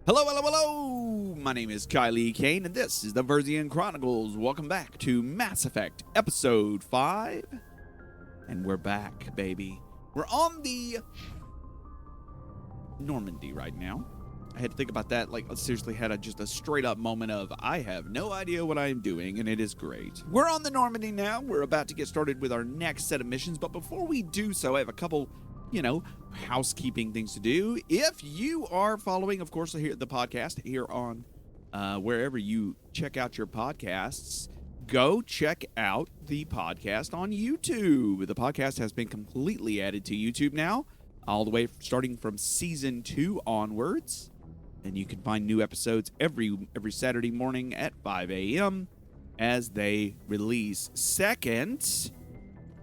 Hello, hello, hello! My name is Kailee Cain, and this is the Verzian Chronicles. Welcome back to Mass Effect Episode 5. And we're back, baby. We're on the Normandy right now. I had to think about that. I seriously had just a straight-up moment of, I have no idea what I am doing, and it is great. We're on the Normandy now. We're about to get started with our next set of missions, but before we do so, I have a couple housekeeping things to do. If you are following, of course, the podcast here on wherever you check out your podcasts, go check out the podcast on YouTube. The podcast has been completely added to YouTube now, all the way starting from Season 2 onwards. And you can find new episodes every Saturday morning at 5 a.m. as they release. Second,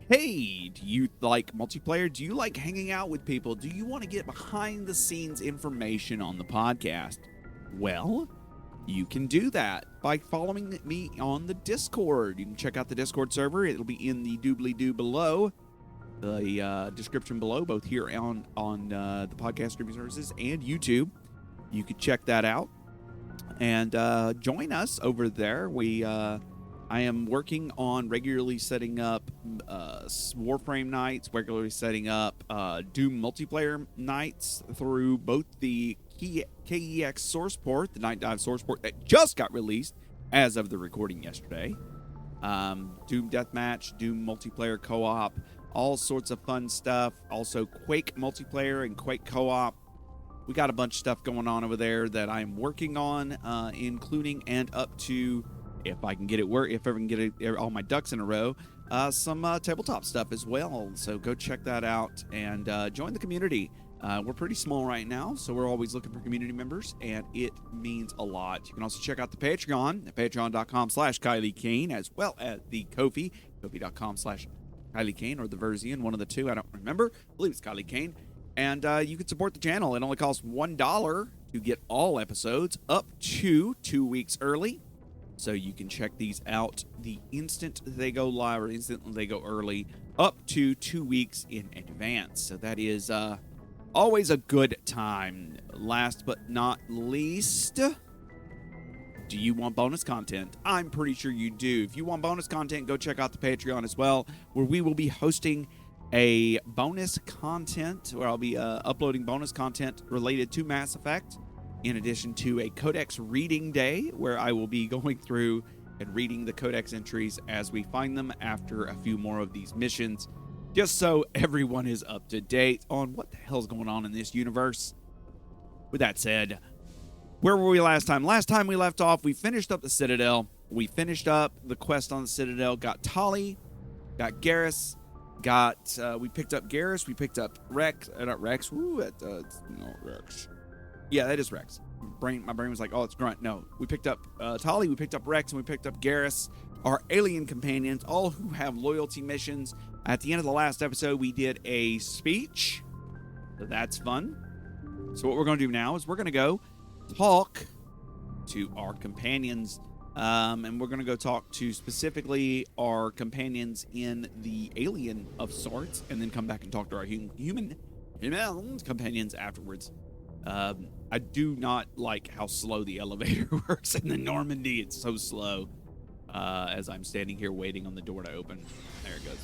hey, do you like multiplayer? Do you like hanging out with people? Do you want to get behind-the-scenes information on the podcast? Well, you can do that by following me on the Discord. You can check out the Discord server. It'll be in the doobly-doo below, the description below, both here on the podcast streaming services and YouTube. You can check that out and join us over there. I am working on regularly setting up Warframe nights, regularly setting up Doom multiplayer nights through both the KEX source port, the Night Dive source port that just got released as of the recording yesterday. Doom Deathmatch, Doom multiplayer co-op, all sorts of fun stuff. Also Quake multiplayer and Quake co-op. We got a bunch of stuff going on over there that I'm working on, including and up to, if I can get it all my ducks in a row, some tabletop stuff as well. So go check that out and join the community. We're pretty small right now, so we're always looking for community members, and it means a lot. You can also check out the Patreon at patreon.com/Kailee Cain, as well as the Ko-fi, kofi.com/Kailee Cain, or the Verzian, one of the two. I don't remember. I believe it's Kailee Cain. And you can support the channel. It only costs $1 to get all episodes up to 2 weeks early. So you can check these out the instant they go live or instantly they go early, up to 2 weeks in advance. So that is always a good time. Last but not least, do you want bonus content? I'm pretty sure you do. If you want bonus content, go check out the Patreon as well, where we will be hosting a bonus content, where I'll be uploading bonus content related to Mass Effect, in addition to a Codex reading day, where I will be going through and reading the Codex entries as we find them after a few more of these missions, just so everyone is up to date on what the hell's going on in this universe. With that said, where were we last time? Last time we left off, we finished up the Citadel. We finished up the quest on the Citadel, got Tali, got Garrus, we picked up Garrus, we picked up Wrex, not Wrex, Wrex. Yeah, that is Wrex. My brain was like, oh, it's Grunt. No, we picked up Tali, we picked up Wrex, and we picked up Garrus, our alien companions, all who have loyalty missions. At the end of the last episode, we did a speech, so that's fun. So what we're going to do now is we're going to go talk to our companions, and we're going to go talk to specifically our companions in the alien of sorts, and then come back and talk to our human companions afterwards. I do not like how slow the elevator works in the Normandy. It's so slow. As I'm standing here waiting on the door to open. There it goes.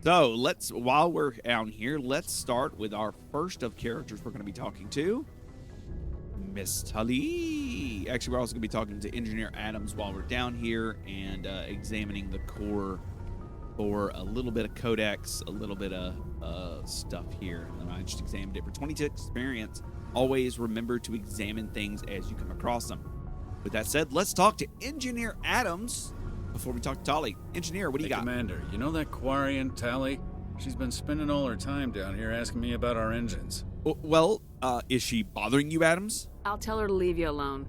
So while we're down here, let's start with our first of characters we're going to be talking to, Miss Tali. Actually, we're also going to be talking to Engineer Adams while we're down here and examining the core for a little bit of Codex, a little bit of stuff here. And I just examined it for 22 experience. Always remember to examine things as you come across them. With that said, let's talk to Engineer Adams before we talk to Tali. Engineer, what do you got? Commander, you know that Quarian, Tali? She's been spending all her time down here asking me about our engines. Well, is she bothering you, Adams? I'll tell her to leave you alone.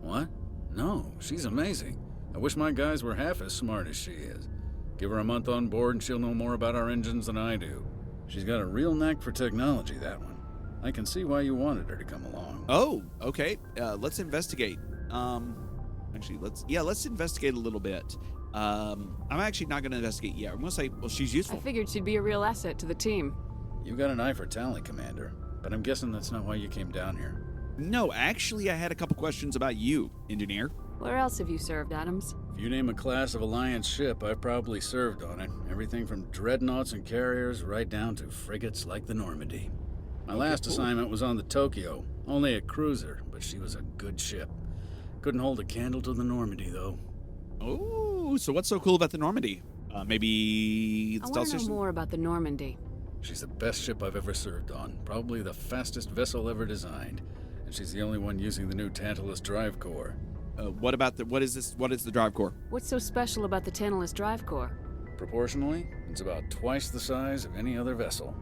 What? No, she's amazing. I wish my guys were half as smart as she is. Give her a month on board and she'll know more about our engines than I do. She's got a real knack for technology, that one. I can see why you wanted her to come along. Oh, okay. Let's investigate. Let's investigate a little bit. I'm actually not going to investigate yet. I'm going to say, well, she's useful. I figured she'd be a real asset to the team. You got an eye for Tali, Commander, but I'm guessing that's not why you came down here. No, actually, I had a couple questions about you, engineer. Where else have you served, Adams? If you name a class of Alliance ship, I've probably served on it. Everything from dreadnoughts and carriers right down to frigates like the Normandy. My last assignment was on the Tokyo, only a cruiser, but she was a good ship. Couldn't hold a candle to the Normandy, though. Oh, so what's so cool about the Normandy? Maybe the I stealth want to know system? more about the Normandy. She's the best ship I've ever served on, probably the fastest vessel ever designed. And she's the only one using the new Tantalus drive core. What is the drive core? What's so special about the Tantalus drive core? Proportionally, it's about twice the size of any other vessel.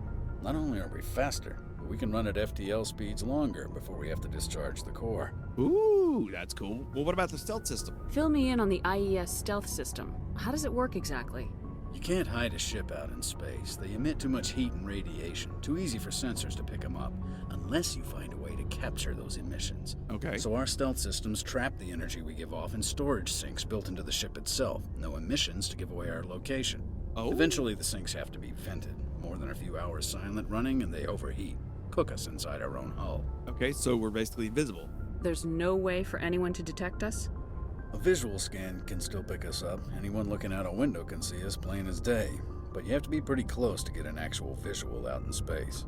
Not only are we faster, but we can run at FTL speeds longer before we have to discharge the core. Ooh, that's cool. Well, what about the stealth system? Fill me in on the IES stealth system. How does it work exactly? You can't hide a ship out in space. They emit too much heat and radiation. Too easy for sensors to pick them up, unless you find a way to capture those emissions. Okay. So our stealth systems trap the energy we give off in storage sinks built into the ship itself. No emissions to give away our location. Oh. Eventually the sinks have to be vented. More than a few hours silent running and they overheat. Cook us inside our own hull. Okay, so we're basically invisible. There's no way for anyone to detect us? A visual scan can still pick us up. Anyone looking out a window can see us plain as day. But you have to be pretty close to get an actual visual out in space.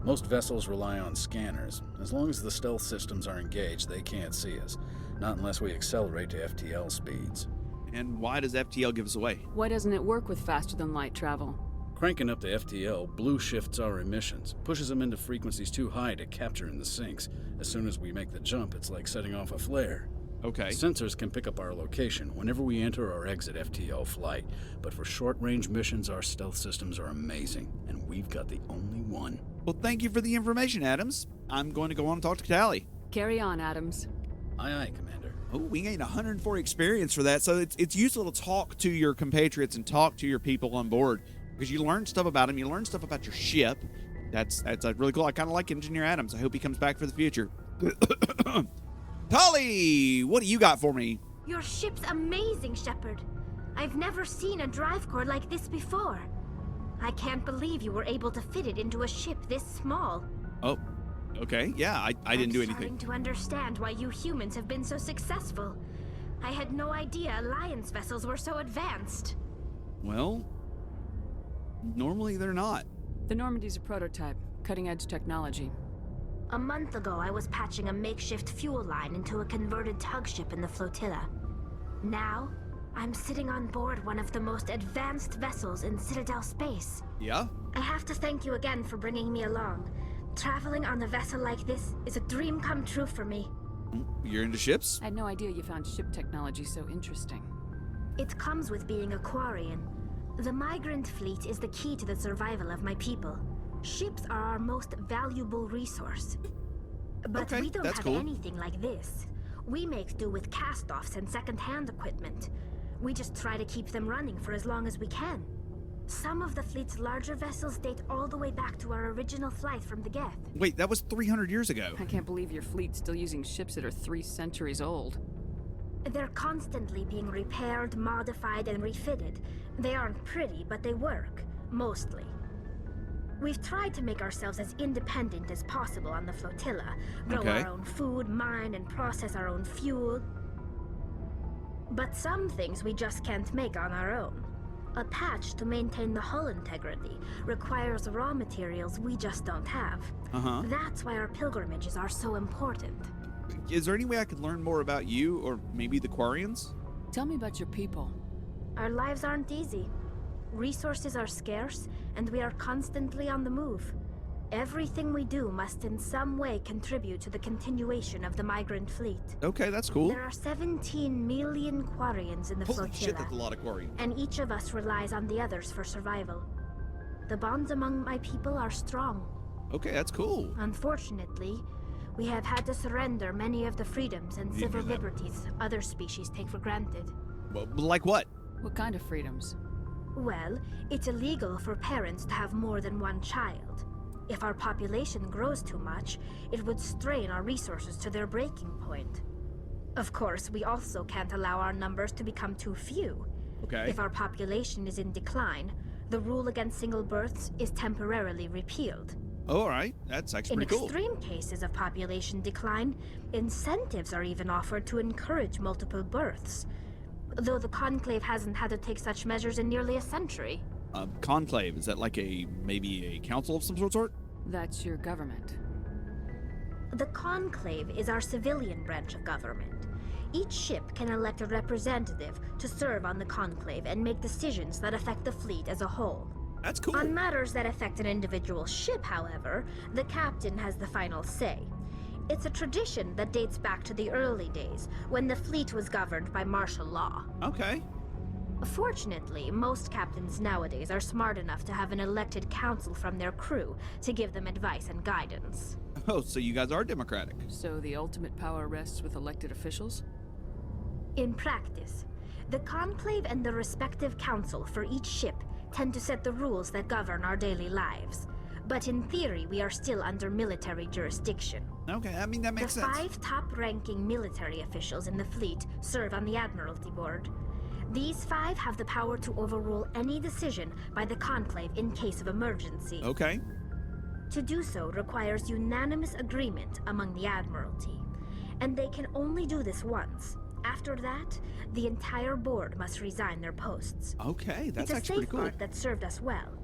Most vessels rely on scanners. As long as the stealth systems are engaged, they can't see us. Not unless we accelerate to FTL speeds. And why does FTL give us away? Why doesn't it work with faster than light travel? Cranking up to FTL blue shifts our emissions, pushes them into frequencies too high to capture in the sinks. As soon as we make the jump, it's like setting off a flare. Okay. Sensors can pick up our location whenever we enter or exit FTL flight, but for short-range missions, our stealth systems are amazing, and we've got the only one. Well, thank you for the information, Adams. I'm going to go on and talk to Tali. Carry on, Adams. Aye, aye, Commander. Oh, we gained 104 experience for that, so it's useful to talk to your compatriots and talk to your people on board, because you learn stuff about them, you learn stuff about your ship. That's really cool. I kind of like Engineer Adams. I hope he comes back for the future. Tali, what do you got for me? Your ship's amazing, Shepard. I've never seen a drive core like this before. I can't believe you were able to fit it into a ship this small. Oh, okay. Yeah, I didn't do anything. I'm starting to understand why you humans have been so successful. I had no idea Alliance vessels were so advanced. Well, normally they're not. The Normandy's a prototype, cutting-edge technology. A month ago, I was patching a makeshift fuel line into a converted tug ship in the flotilla. Now, I'm sitting on board one of the most advanced vessels in Citadel space. Yeah? I have to thank you again for bringing me along. Traveling on a vessel like this is a dream come true for me. You're into ships? I had no idea you found ship technology so interesting. It comes with being a Quarian. The migrant fleet is the key to the survival of my people. Ships are our most valuable resource. But Okay, we don't that's have cool. anything like this. We make do with cast-offs and second-hand equipment. We just try to keep them running for as long as we can. Some of the fleet's larger vessels date all the way back to our original flight from the Geth. Wait, that was 300 years ago. I can't believe your fleet's still using ships that are 3 centuries old. They're constantly being repaired, modified, and refitted. They aren't pretty, but they work. Mostly. We've tried to make ourselves as independent as possible on the flotilla. Grow Okay. our own food, mine, and process our own fuel. But some things we just can't make on our own. A patch to maintain the hull integrity requires raw materials we just don't have. Uh-huh. That's why our pilgrimages are so important. Is there any way I could learn more about you, or maybe the Quarians? Tell me about your people. Our lives aren't easy. Resources are scarce, and we are constantly on the move. Everything we do must in some way contribute to the continuation of the migrant fleet. Okay, that's cool. There are 17 million Quarians in the Holy flotilla, shit, that's a lot of Quarians. and each of us relies on the others for survival. The bonds among my people are strong. Okay, that's cool. Unfortunately, we have had to surrender many of the freedoms and You civil hear that? liberties other species take for granted. Well, like what? What kind of freedoms? Well, it's illegal for parents to have more than one child. If our population grows too much, it would strain our resources to their breaking point. Of course, we also can't allow our numbers to become too few. Okay. If our population is in decline, the rule against single births is temporarily repealed. Oh, all right. That's actually In pretty cool. extreme cases of population decline, incentives are even offered to encourage multiple births. Though the Conclave hasn't had to take such measures in nearly a century. Conclave, is that like maybe a council of some sort? That's your government. The Conclave is our civilian branch of government. Each ship can elect a representative to serve on the Conclave and make decisions that affect the fleet as a whole. That's cool. On matters that affect an individual ship, however, the captain has the final say. It's a tradition that dates back to the early days, when the fleet was governed by martial law. Okay. Fortunately, most captains nowadays are smart enough to have an elected council from their crew to give them advice and guidance. Oh, so you guys are democratic. So the ultimate power rests with elected officials? In practice, the Conclave and the respective council for each ship tend to set the rules that govern our daily lives. But in theory, we are still under military jurisdiction. Okay, I mean, that makes sense. The 5 top-ranking military officials in the fleet serve on the Admiralty Board. These 5 have the power to overrule any decision by the Conclave in case of emergency. Okay. To do so requires unanimous agreement among the Admiralty, and they can only do this once. After that, the entire board must resign their posts. Okay, that's It's a actually pretty cool. safeguard that served us well.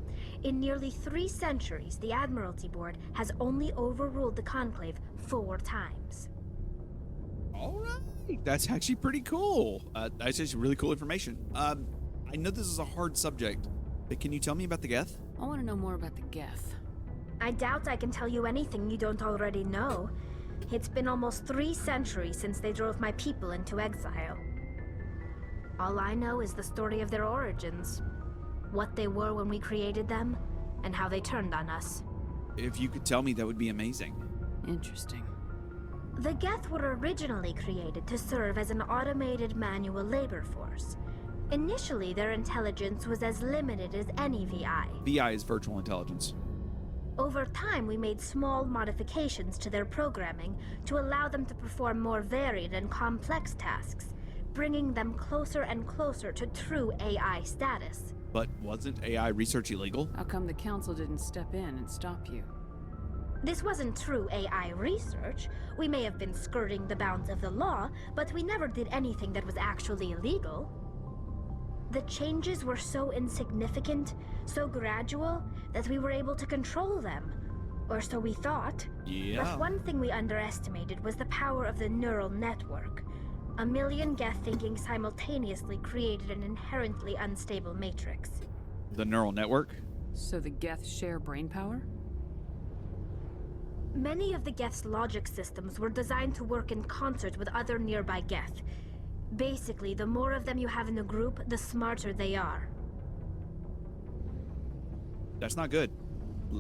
In nearly 3 centuries, the Admiralty Board has only overruled the Conclave 4 times. All right, that's actually pretty cool. That's actually really cool information. I know this is a hard subject, but can you tell me about the Geth? I want to know more about the Geth. I doubt I can tell you anything you don't already know. It's been almost 3 centuries since they drove my people into exile. All I know is the story of their origins, what they were when we created them, and how they turned on us. If you could tell me, that would be amazing. Interesting. The Geth were originally created to serve as an automated manual labor force. Initially, their intelligence was as limited as any VI. VI is virtual intelligence. Over time, we made small modifications to their programming to allow them to perform more varied and complex tasks, bringing them closer and closer to true AI status. But wasn't AI research illegal? How come the council didn't step in and stop you? This wasn't true AI research. We may have been skirting the bounds of the law, but we never did anything that was actually illegal. The changes were so insignificant, so gradual, that we were able to control them. Or so we thought. Yeah. But one thing we underestimated was the power of the neural network. 1 million Geth thinking simultaneously created an inherently unstable matrix. The neural network? So the Geth share brainpower? Many of the Geth's logic systems were designed to work in concert with other nearby Geth. Basically, the more of them you have in a group, the smarter they are. That's not good.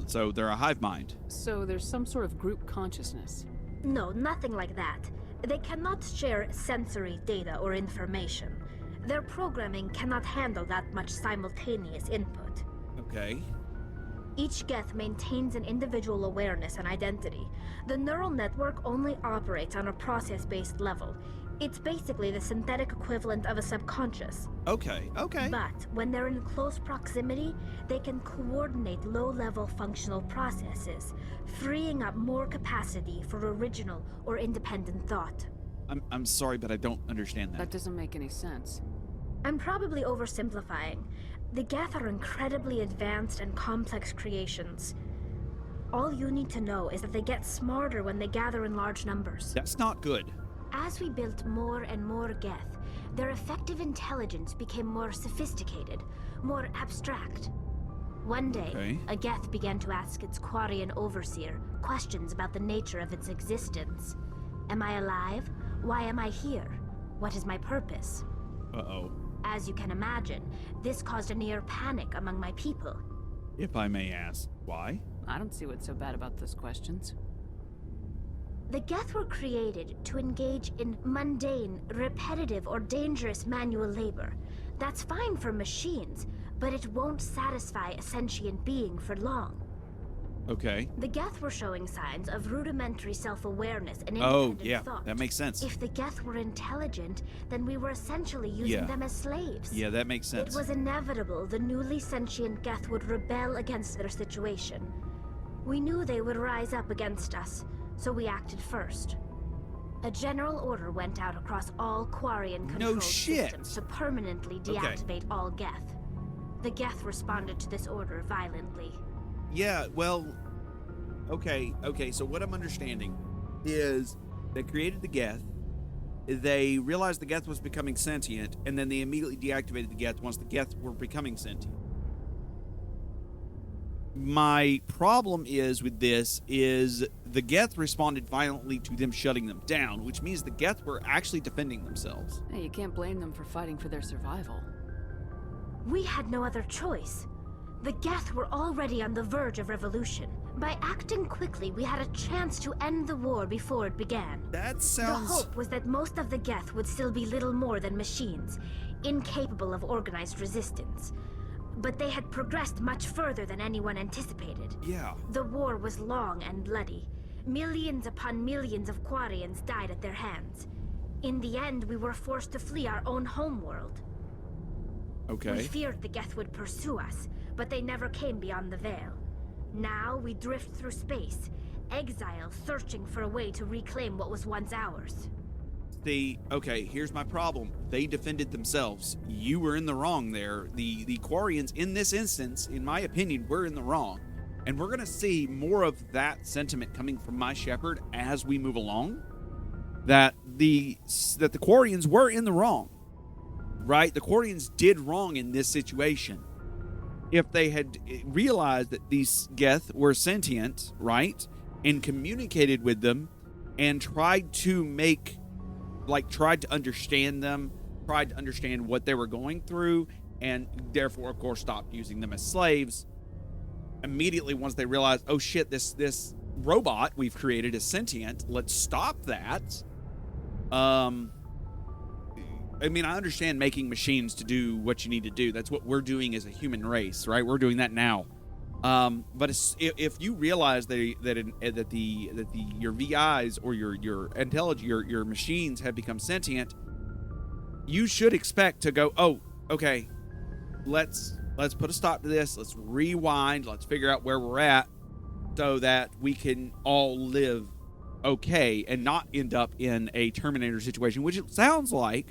So they're a hive mind. So there's some sort of group consciousness. No, nothing like that. They cannot share sensory data or information. Their programming cannot handle that much simultaneous input. Okay. Each Geth maintains an individual awareness and identity. The neural network only operates on a process-based level. It's basically the synthetic equivalent of a subconscious. Okay. But when they're in close proximity, they can coordinate low-level functional processes, freeing up more capacity for original or independent thought. I'm sorry, but I don't understand That that. doesn't make any sense. I'm probably oversimplifying. The Geth are incredibly advanced and complex creations. All you need to know is that they get smarter when they gather in large numbers. That's not good. As we built more and more Geth, their effective intelligence became more sophisticated, more abstract. One day, Okay. a Geth began to ask its Quarian overseer questions about the nature of its existence. Am I alive? Why am I here? What is my purpose? Uh-oh. As you can imagine, this caused a near panic among my people. If I may ask, why? I don't see what's so bad about those questions. The Geth were created to engage in mundane, repetitive, or dangerous manual labor. That's fine for machines, but it won't satisfy a sentient being for long. Okay. The Geth were showing signs of rudimentary self-awareness and Oh, independent yeah, thought. that makes sense. If the Geth were intelligent, then we were essentially using Yeah. them as slaves. Yeah, that makes sense. It was inevitable the newly sentient Geth would rebel against their situation. We knew they would rise up against us, so we acted first. A general order went out across all Quarian controlled systems to permanently deactivate all Geth. The Geth responded to this order violently. Yeah, well, okay, so what I'm understanding is they created the Geth, they realized the Geth was becoming sentient, and then they immediately deactivated the Geth once the Geth were becoming sentient. My problem is with this is the Geth responded violently to them shutting them down, which means the Geth were actually defending themselves. Hey, you can't blame them for fighting for their survival. We had no other choice. The Geth were already on the verge of revolution. By acting quickly, we had a chance to end the war before it began. That sounds... The hope was that most of the Geth would still be little more than machines, incapable of organized resistance. But they had progressed much further than anyone anticipated. Yeah. The war was long and bloody. Millions upon millions of Quarians died at their hands. In the end, we were forced to flee our own homeworld. Okay. We feared the Geth would pursue us, but they never came beyond the Veil. Now we drift through space, exile, searching for a way to reclaim what was once ours. Okay, here's my problem. They defended themselves. You were in the wrong there. The Quarians, in this instance, in my opinion, were in the wrong. And we're going to see more of that sentiment coming from my shepherd as we move along. That the Quarians were in the wrong. Right? The Quarians did wrong in this situation. If they had realized that these Geth were sentient, right? And communicated with them and tried to understand them, tried to understand what they were going through, and therefore, of course, stopped using them as slaves. Immediately, once they realized, oh shit, this robot we've created is sentient, let's stop that. I mean, I understand making machines to do what you need to do. That's what we're doing as a human race, right? We're doing that now. But if you realize that your VIs or your intelligence, your machines have become sentient, you should expect to go, oh, okay, let's put a stop to this. Let's rewind. Let's figure out where we're at so that we can all live okay and not end up in a Terminator situation, which it sounds like,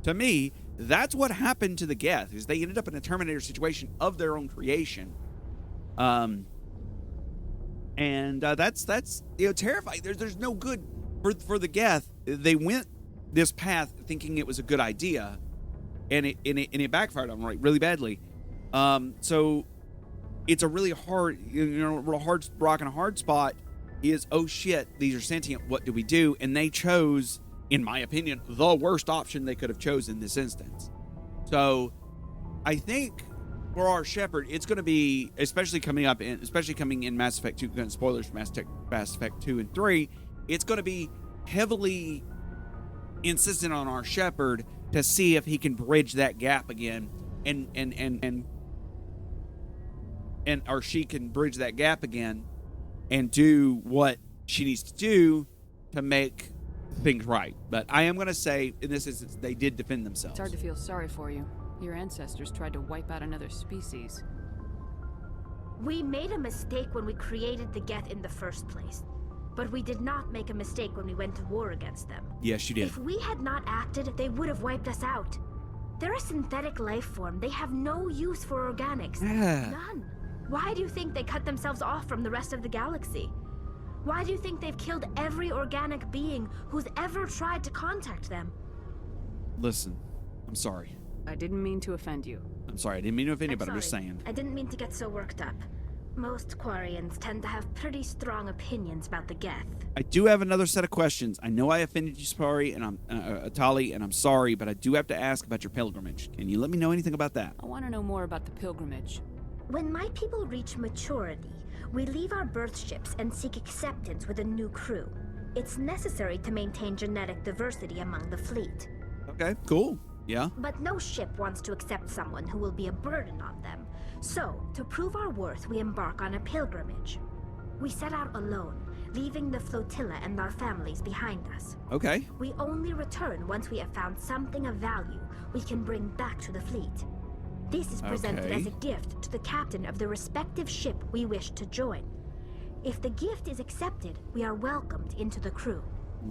to me, that's what happened to the Geth, is they ended up in a Terminator situation of their own creation. And that's terrifying. There's no good for the Geth. They went this path thinking it was a good idea, and it backfired on them really badly. So it's a really hard, hard rock and a hard spot. Is, oh shit, these are sentient. What do we do? And they chose, in my opinion, the worst option they could have chosen in this instance. So I think for our shepherd, it's going to be, especially coming in Mass Effect 2, spoilers for Mass Effect 2 and 3, it's going to be heavily insistent on our shepherd to see if he can bridge that gap again, or she can bridge that gap again and do what she needs to do to make things right. But I am going to say, in this instance, they did defend themselves. It's hard to feel sorry for you. Your ancestors tried to wipe out another species. We made a mistake when we created the Geth in the first place. But we did not make a mistake when we went to war against them. Yes, you did. If we had not acted, they would have wiped us out. They're a synthetic life form. They have no use for organics. Yeah. None. Why do you think they cut themselves off from the rest of the galaxy? Why do you think they've killed every organic being who's ever tried to contact them? Listen, I'm sorry. I didn't mean to offend you. I'm sorry, I didn't mean to offend you, but I'm just saying. I didn't mean to get so worked up. Most Quarians tend to have pretty strong opinions about the Geth. I do have another set of questions. I know I offended you, sorry, and I'm Tali, and I'm sorry, but I do have to ask about your pilgrimage. Can you let me know anything about that? I want to know more about the pilgrimage. When my people reach maturity, we leave our birth ships and seek acceptance with a new crew. It's necessary to maintain genetic diversity among the fleet. Okay, cool. Yeah. But no ship wants to accept someone who will be a burden on them. So, to prove our worth, we embark on a pilgrimage. We set out alone, leaving the flotilla and our families behind us. Okay. We only return once we have found something of value we can bring back to the fleet. This is presented as a gift to the captain of the respective ship we wish to join. If the gift is accepted, we are welcomed into the crew.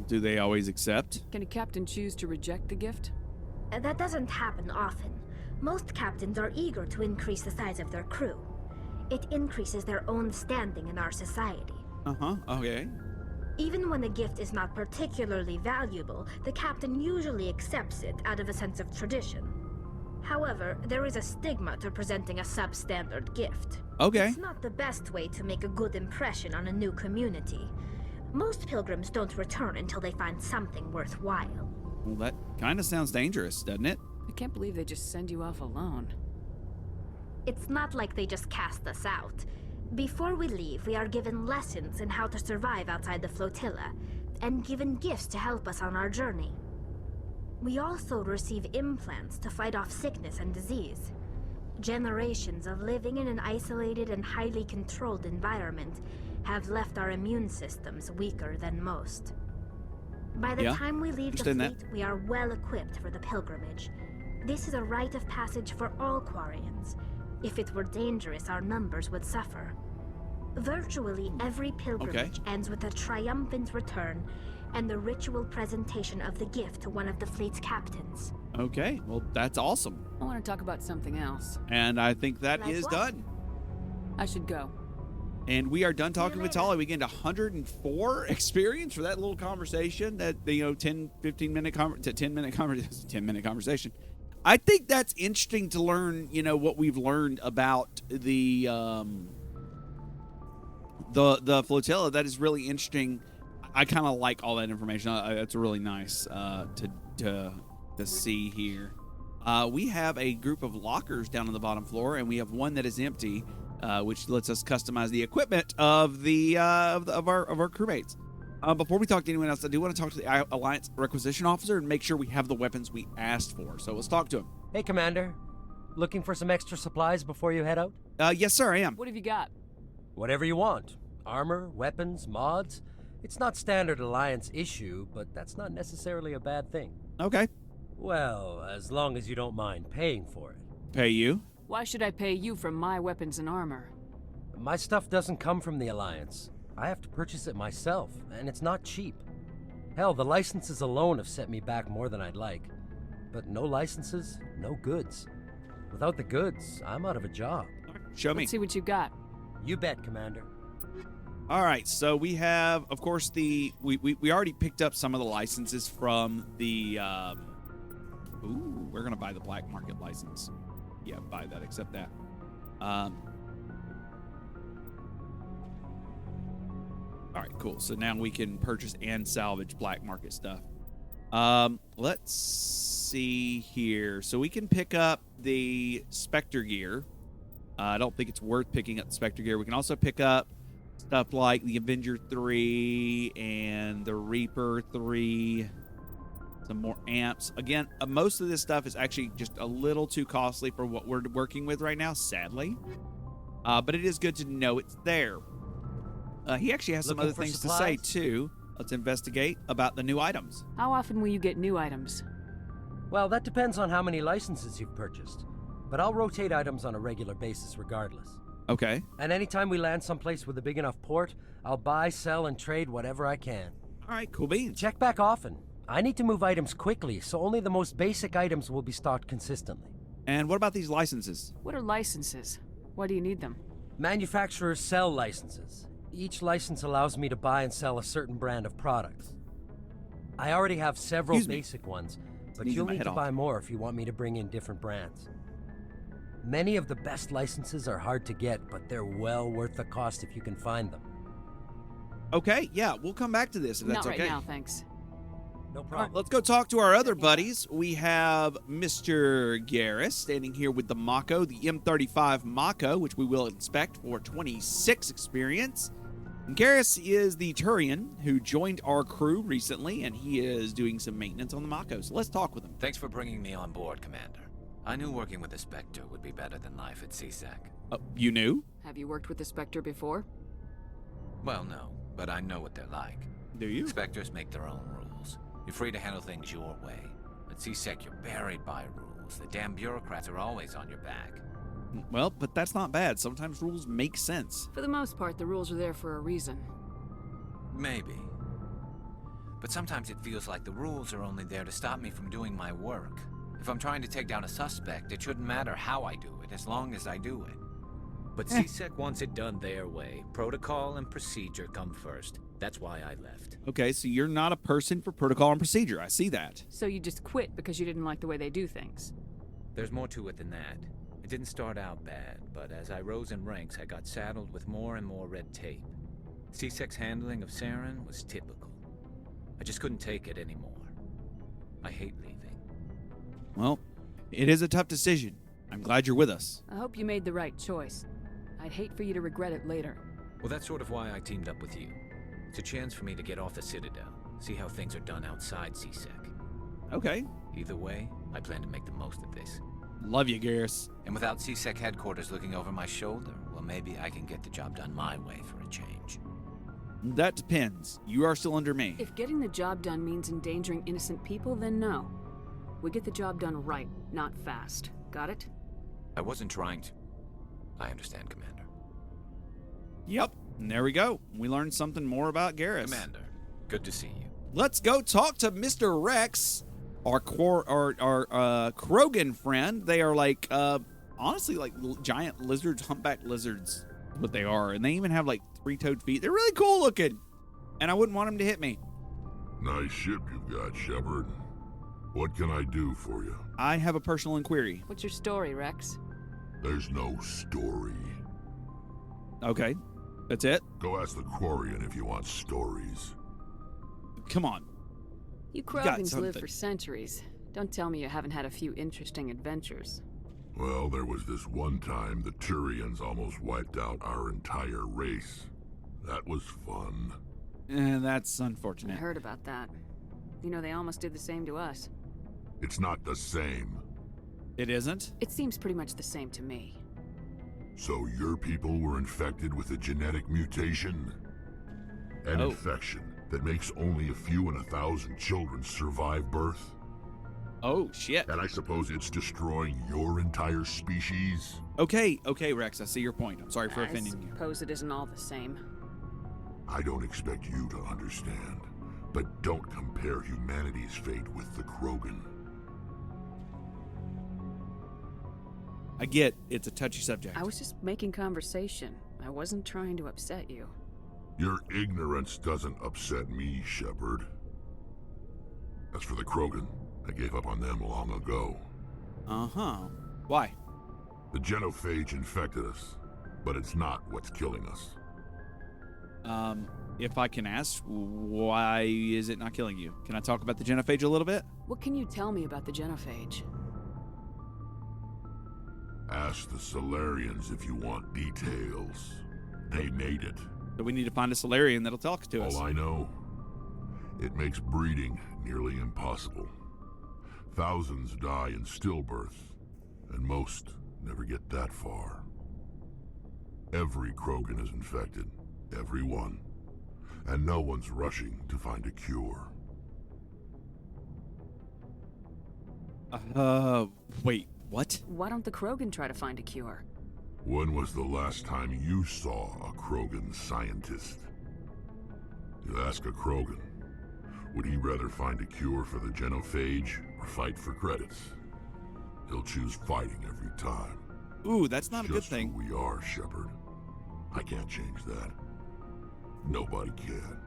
Do they always accept? Can a captain choose to reject the gift? That doesn't happen often. Most captains are eager to increase the size of their crew. It increases their own standing in our society. Uh-huh, okay. Even when the gift is not particularly valuable, the captain usually accepts it out of a sense of tradition. However, there is a stigma to presenting a substandard gift. Okay. It's not the best way to make a good impression on a new community. Most pilgrims don't return until they find something worthwhile. Well, that kind of sounds dangerous, doesn't it? I can't believe they just send you off alone. It's not like they just cast us out. Before we leave, we are given lessons in how to survive outside the flotilla, and given gifts to help us on our journey. We also receive implants to fight off sickness and disease. Generations of living in an isolated and highly controlled environment have left our immune systems weaker than most. By the time we leave the fleet, we are well equipped for the pilgrimage. This is a rite of passage for all Quarians. If it were dangerous, our numbers would suffer. Virtually every pilgrimage ends with a triumphant return and the ritual presentation of the gift to one of the fleet's captains. Okay, well, that's awesome. I want to talk about something else. And I think that Like is what? done. I should go. And we are done talking with later. Tali. We gained 104 experience for that little conversation, that 10, 15-minute 10-minute conversation. I think that's interesting to learn, what we've learned about the flotilla. That is really interesting. I kind of like all that information. It's really nice to see here. We have a group of lockers down on the bottom floor, and we have one that is empty, which lets us customize the equipment of our crewmates. Before we talk to anyone else, I do want to talk to the Alliance Requisition Officer and make sure we have the weapons we asked for. So let's talk to him. Hey, Commander. Looking for some extra supplies before you head out? Yes, sir, I am. What have you got? Whatever you want. Armor, weapons, mods. It's not standard Alliance issue, but that's not necessarily a bad thing. Okay. Well, as long as you don't mind paying for it. Pay you? Why should I pay you for my weapons and armor? My stuff doesn't come from the Alliance. I have to purchase it myself, and it's not cheap. Hell, the licenses alone have set me back more than I'd like. But no licenses, no goods. Without the goods, I'm out of a job. Show me. Let's see what you got. You bet, Commander. All right, so we have, of course, we already picked up some of the licenses from the, we're going to buy the black market license. Yeah, buy that, accept that. All right, cool. So now we can purchase and salvage black market stuff. Let's see here. So we can pick up the Spectre gear. I don't think it's worth picking up the Spectre gear. We can also pick up stuff like the Avenger 3 and the Reaper 3. Some more amps. Again, most of this stuff is actually just a little too costly for what we're working with right now, sadly. But it is good to know it's there. He actually has some Looking other for things supplies? to say, too. Let's investigate about the new items. How often will you get new items? Well, that depends on how many licenses you've purchased. But I'll rotate items on a regular basis regardless. Okay. And anytime we land someplace with a big enough port, I'll buy, sell, and trade whatever I can. All right, cool beans. Check back often. I need to move items quickly, so only the most basic items will be stocked consistently. And what about these licenses? What are licenses? Why do you need them? Manufacturers sell licenses. Each license allows me to buy and sell a certain brand of products. I already have several basic ones, but Sneezing you'll my need head to off. buy more if you want me to bring in different brands. Many of the best licenses are hard to get, but they're well worth the cost if you can find them. Okay, yeah, we'll come back to this if that's Not right okay. now, thanks. No All right, problem. let's go talk to our other buddies. We have Mr. Garrus standing here with the Mako, the M35 Mako, which we will inspect for 26 experience. And Garrus is the Turian who joined our crew recently, and he is doing some maintenance on the Mako. So let's talk with him. Thanks for bringing me on board, Commander. I knew working with the Spectre would be better than life at CSEC. You knew? Have you worked with the Spectre before? Well, no, but I know what they're like. Do you? Spectres make their own rules. You're free to handle things your way. At CSEC, you're buried by rules. The damn bureaucrats are always on your back. Well, but that's not bad. Sometimes rules make sense. For the most part, the rules are there for a reason. Maybe. But sometimes it feels like the rules are only there to stop me from doing my work. If I'm trying to take down a suspect, it shouldn't matter how I do it, as long as I do it. But CSEC wants it done their way. Protocol and procedure come first. That's why I left. Okay, so you're not a person for protocol and procedure. I see that. So you just quit because you didn't like the way they do things. There's more to it than that. It didn't start out bad, but as I rose in ranks, I got saddled with more and more red tape. CSEC's handling of Saren was typical. I just couldn't take it anymore. I hate leaving. Well, it is a tough decision. I'm glad you're with us. I hope you made the right choice. I'd hate for you to regret it later. Well, that's sort of why I teamed up with you. It's a chance for me to get off the Citadel, see how things are done outside CSEC. Okay. Either way, I plan to make the most of this. Love you, Garrus. And without CSEC headquarters looking over my shoulder, well, maybe I can get the job done my way for a change. That depends. You are still under me. If getting the job done means endangering innocent people, then no. We get the job done right, not fast. Got it? I wasn't trying to... I understand, Commander. Yep. And there we go. We learned something more about Garrus. Commander, good to see you. Let's go talk to Mr. Wrex, our Krogan friend. They are like, honestly, like giant lizards, humpback lizards, what they are. And they even have like 3-toed feet. They're really cool looking. And I wouldn't want them to hit me. Nice ship you've got, Shepard. What can I do for you? I have a personal inquiry. What's your story, Wrex? There's no story. Okay. That's it? Go ask the Quarian if you want stories. Come on. You got Krogans live something. for centuries. Don't tell me you haven't had a few interesting adventures. Well, there was this one time the Turians almost wiped out our entire race. That was fun. That's I unfortunate. heard about that. You know, they almost did the same to us. It's not the same. It isn't? It seems pretty much the same to me. So your people were infected with a genetic mutation? An Oh. infection that makes only a few in 1,000 children survive birth? Oh, shit. And I suppose it's destroying your entire species? Okay, Wrex, I see your point. I'm sorry for I offending you. suppose it isn't all the same. I don't expect you to understand, but don't compare humanity's fate with the Krogan. I get it's a touchy subject. I was just making conversation. I wasn't trying to upset you. Your ignorance doesn't upset me, Shepard. As for the Krogan, I gave up on them long ago. Uh-huh. Why? The genophage infected us, but it's not what's killing us. If I can ask, why is it not killing you? Can I talk about the genophage a little bit? What can you tell me about the genophage? Ask the Solarians if you want details. They made it. So we need to find a Solarian that'll talk to us. All I know, it makes breeding nearly impossible. Thousands die in stillbirth, and most never get that far. Every Krogan is infected, every one, and no one's rushing to find a cure. Wait, what? Why don't the Krogan try to find a cure? When was the last time you saw a Krogan scientist? You ask a Krogan, would he rather find a cure for the genophage or fight for credits? He'll choose fighting every time. Ooh, that's not a good Just thing. who we are, Shepard. I can't change that. Nobody can.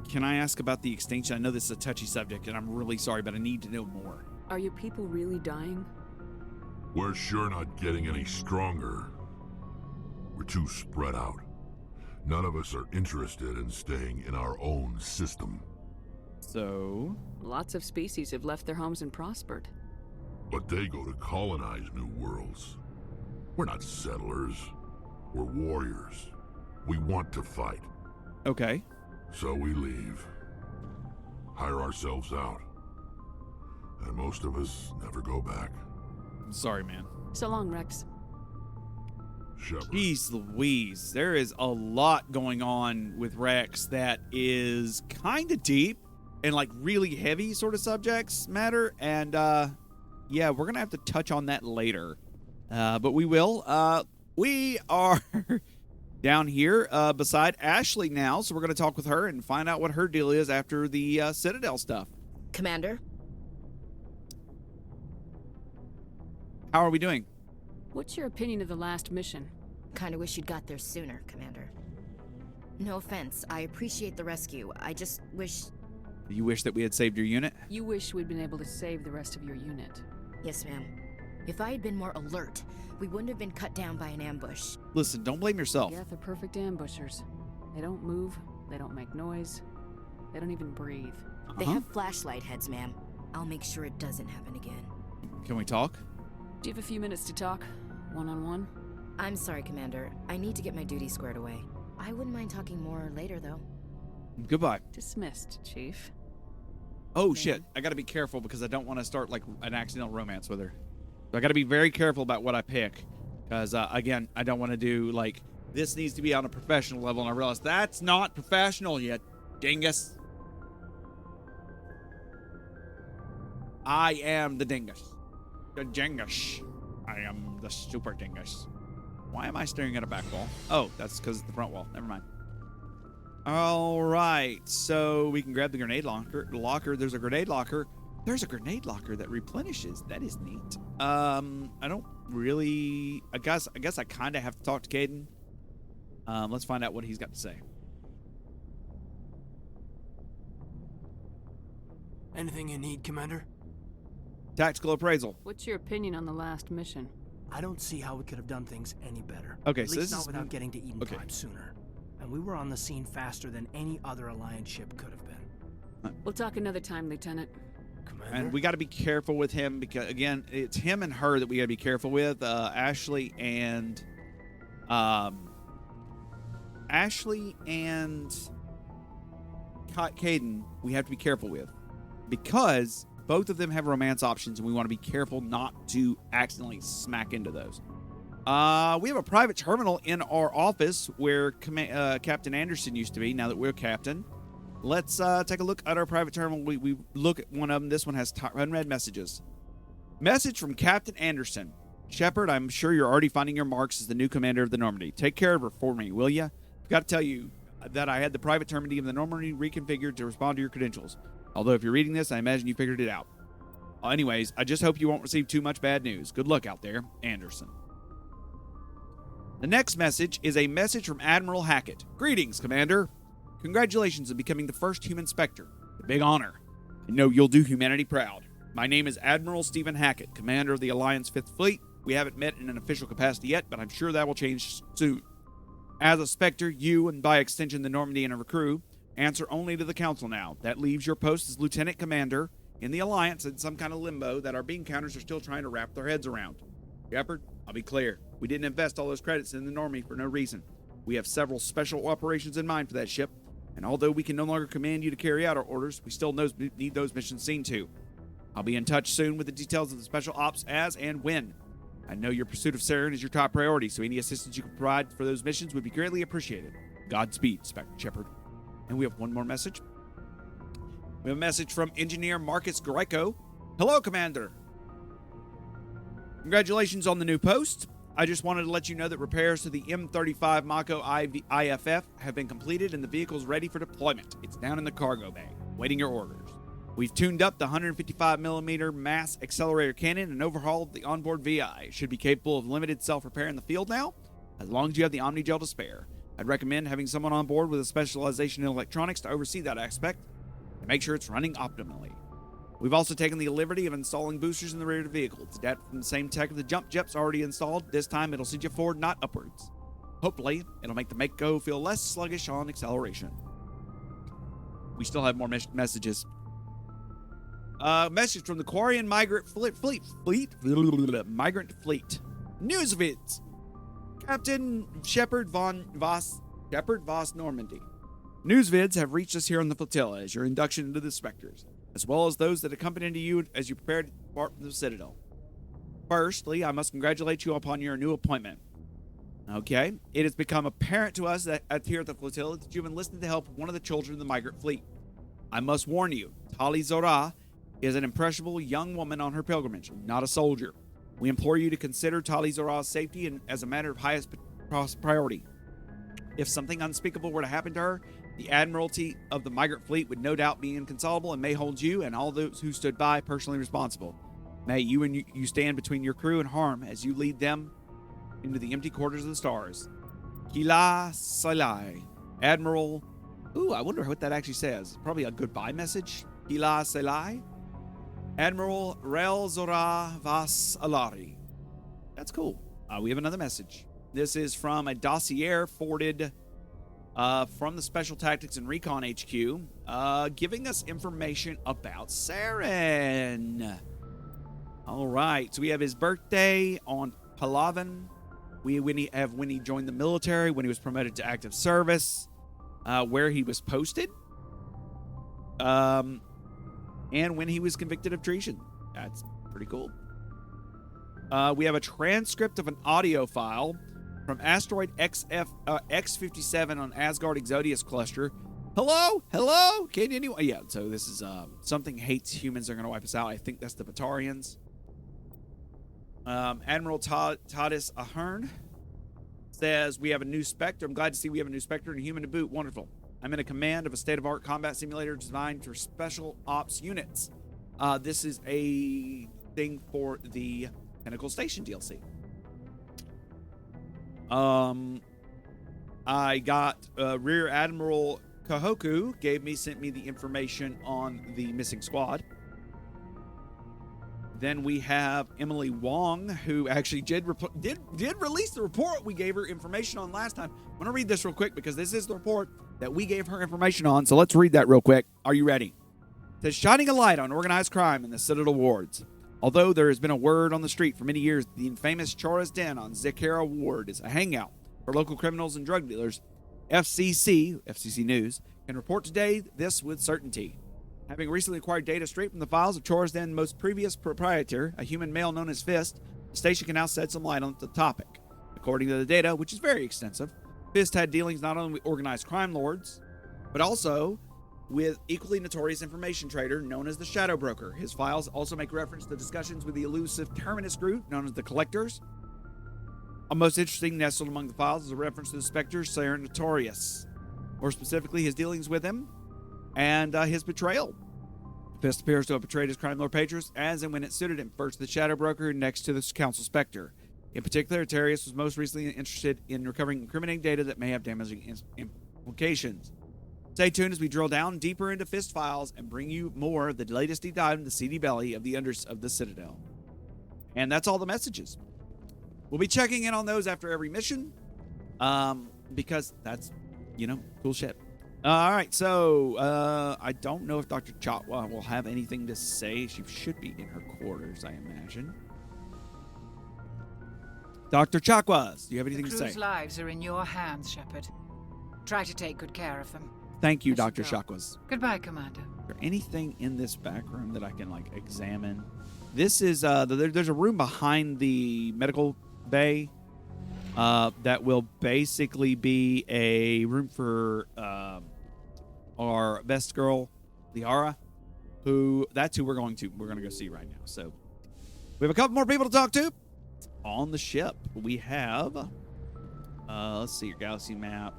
Can I ask about the extinction? I know this is a touchy subject, and I'm really sorry, but I need to know more. Are your people really dying? We're sure not getting any stronger. We're too spread out. None of us are interested in staying in our own system. So? Lots of species have left their homes and prospered. But they go to colonize new worlds. We're not settlers. We're warriors. We want to fight. Okay. So we leave. Hire ourselves out. And most of us never go back. I'm sorry, man. So long, Wrex. Shepard. Jeez Louise. There is a lot going on with Wrex that is kind of deep and like really heavy sort of subjects matter. And yeah, we're going to have to touch on that later. But we will. We are down here beside Ashley now, so we're going to talk with her and find out what her deal is after the Citadel stuff. Commander? How are we doing? What's your opinion of the last mission? Kinda wish you'd got there sooner, Commander. No offense, I appreciate the rescue. I just wish... You wish that we had saved your unit? You wish we'd been able to save the rest of your unit. Yes, ma'am. If I had been more alert, we wouldn't have been cut down by an ambush. Listen, don't blame yourself. Geth are perfect ambushers. They don't move, they don't make noise, they don't even breathe. They have flashlight heads, ma'am. I'll make sure it doesn't happen again. Can we talk? Do you have a few minutes to talk? One-on-one? I'm sorry, Commander. I need to get my duty squared away. I wouldn't mind talking more later, though. Goodbye. Dismissed, Chief. Oh, shit. I gotta be careful because I don't want to start, like, an accidental romance with her. So I gotta be very careful about what I pick. Because, again, I don't want to do, like, this needs to be on a professional level, and I realize that's not professional yet, dingus. I am the dingus. The dingus. I am the super dingus. Why am I staring at a back wall? Oh, that's because it's the front wall. Never mind. All right, so we can grab the grenade locker. There's a grenade locker. There's a grenade locker that replenishes. That is neat. I don't really... I guess I kind of have to talk to Caden. Let's find out what he's got to say. Anything you need, Commander? Tactical appraisal. What's your opinion on the last mission? I don't see how we could have done things any better. Okay, At so least this not is... without getting to Eden okay. Prime sooner. And we were on the scene faster than any other Alliance ship could have been. We'll talk another time, Lieutenant. Commander? And we got to be careful with him because, again, it's him and her that we got to be careful with. Ashley and Caden, we have to be careful with because both of them have romance options, and we want to be careful not to accidentally smack into those. We have a private terminal in our office where Captain Anderson used to be. Now that we're captain, let's take a look at our private terminal. We look at one of them. This one has unread messages. Message from Captain Anderson. Shepard, I'm sure you're already finding your marks as the new commander of the Normandy. Take care of her for me, will ya? I've got to tell you that I had the private terminal of the Normandy reconfigured to respond to your credentials. Although if you're reading this, I imagine you figured it out. Anyways, I just hope you won't receive too much bad news. Good luck out there, Anderson. The next message is a message from Admiral Hackett. Greetings, Commander. Congratulations on becoming the first human Spectre. A big honor. I know you'll do humanity proud. My name is Admiral Stephen Hackett, Commander of the Alliance 5th Fleet. We haven't met in an official capacity yet, but I'm sure that will change soon. As a Spectre, you, and by extension the Normandy and her crew, answer only to the Council now. That leaves your post as Lieutenant Commander in the Alliance in some kind of limbo that our bean counters are still trying to wrap their heads around. Shepard, I'll be clear. We didn't invest all those credits in the Normandy for no reason. We have several special operations in mind for that ship, and although we can no longer command you to carry out our orders, we still need those missions seen to. I'll be in touch soon with the details of the special ops as and when. I know your pursuit of Saren is your top priority, so any assistance you can provide for those missions would be greatly appreciated. Godspeed, Shepard. And we have one more message. We have a message from Engineer Marcus Greco. Hello, Commander. Congratulations on the new post. I just wanted to let you know that repairs to the M35 Mako IFF have been completed and the vehicle is ready for deployment. It's down in the cargo bay, waiting your orders. We've tuned up the 155mm mass accelerator cannon and overhauled the onboard VI. It should be capable of limited self-repair in the field now, as long as you have the Omnigel to spare. I'd recommend having someone on board with a specialization in electronics to oversee that aspect and make sure it's running optimally. We've also taken the liberty of installing boosters in the rear of the vehicle. It's adapted from the same tech of the jump jets already installed. This time it'll send you forward, not upwards. Hopefully, it'll make the Mako feel less sluggish on acceleration. We still have more messages. Message from the Quarian migrant fleet. News vids. Captain Shepard Voss Normandy. News vids have reached us here on the flotilla as your induction into the Spectres, as well as those that accompanied you as you prepared to depart from the Citadel. Firstly, I must congratulate you upon your new appointment. Okay, it has become apparent to us that here at the flotilla that you've enlisted the help of one of the children of the migrant fleet. I must warn you, Tali is an impressionable young woman on her pilgrimage, not a soldier. We implore you to consider Tali Zora's safety and as a matter of highest priority. If something unspeakable were to happen to her, the Admiralty of the Migrant Fleet would no doubt be inconsolable and may hold you and all those who stood by personally responsible. May you stand between your crew and harm as you lead them into the empty quarters of the stars. Kailee Cain, Admiral... Ooh, I wonder what that actually says. Probably a goodbye message. Kailee Cain, Admiral Rel Zora Vas Alari. That's cool. We have another message. This is from a dossier forwarded from the Special Tactics and Recon HQ, giving us information about Saren. All right, so we have his birthday on Palavan. When he joined the military, when he was promoted to active service, where he was posted, and when he was convicted of treason. That's pretty cool. We have a transcript of an audio file from asteroid X57 on Asgard Exodius cluster. Hello? Can anyone? Yeah, so this is something hates humans are going to wipe us out. I think that's the Batarians. Admiral Taddis Ahern says, we have a new Spectre. I'm glad to see we have a new Spectre and a human to boot. Wonderful. I'm in a command of a state-of-art combat simulator designed for special ops units. This is a thing for the Pinnacle Station DLC. I got Rear Admiral Kahoku sent me the information on the missing squad. Then we have Emily Wong, who actually did release the report we gave her information on last time. I'm going to read this real quick because this is the report that we gave her information on. So let's read that real quick. Are you ready? It says, shining a light on organized crime in the Citadel wards. Although there has been a word on the street for many years, the infamous Chora's Den on Zekera Ward is a hangout for local criminals and drug dealers. FCC News, can report today this with certainty. Having recently acquired data straight from the files of Chora's Den's most previous proprietor, a human male known as Fist, the station can now shed some light on the topic. According to the data, which is very extensive, Fist had dealings not only with organized crime lords, but also with equally notorious information trader known as the Shadow Broker. His files also make reference to discussions with the elusive Terminus group known as the Collectors. A most interesting nestled among the files is a reference to the Spectre Saren Notorious, more specifically his dealings with him and his betrayal. Fist appears to have betrayed his crime lord Patrus as and when it suited him, first the Shadow Broker, next to the Council Spectre. In particular, Notorious was most recently interested in recovering incriminating data that may have damaging implications. Stay tuned as we drill down deeper into Fist files and bring you more of the latest deep dive into the seedy belly of the unders of the Citadel. And that's all the messages. We'll be checking in on those after every mission, because that's, cool shit. All right, so I don't know if Dr. Chatwa will have anything to say. She should be in her quarters, I imagine. Dr. Chakwas, do you have anything to say? The crew's lives are in your hands, Shepard. Try to take good care of them. Thank you, Dr. Chakwas. Goodbye, Commander. Is there anything in this back room that I can, examine? This is, there's a room behind the medical bay that will basically be a room for our best girl, Liara, that's who we're going to go see right now. So we have a couple more people to talk to on the ship. We have, let's see, your galaxy map,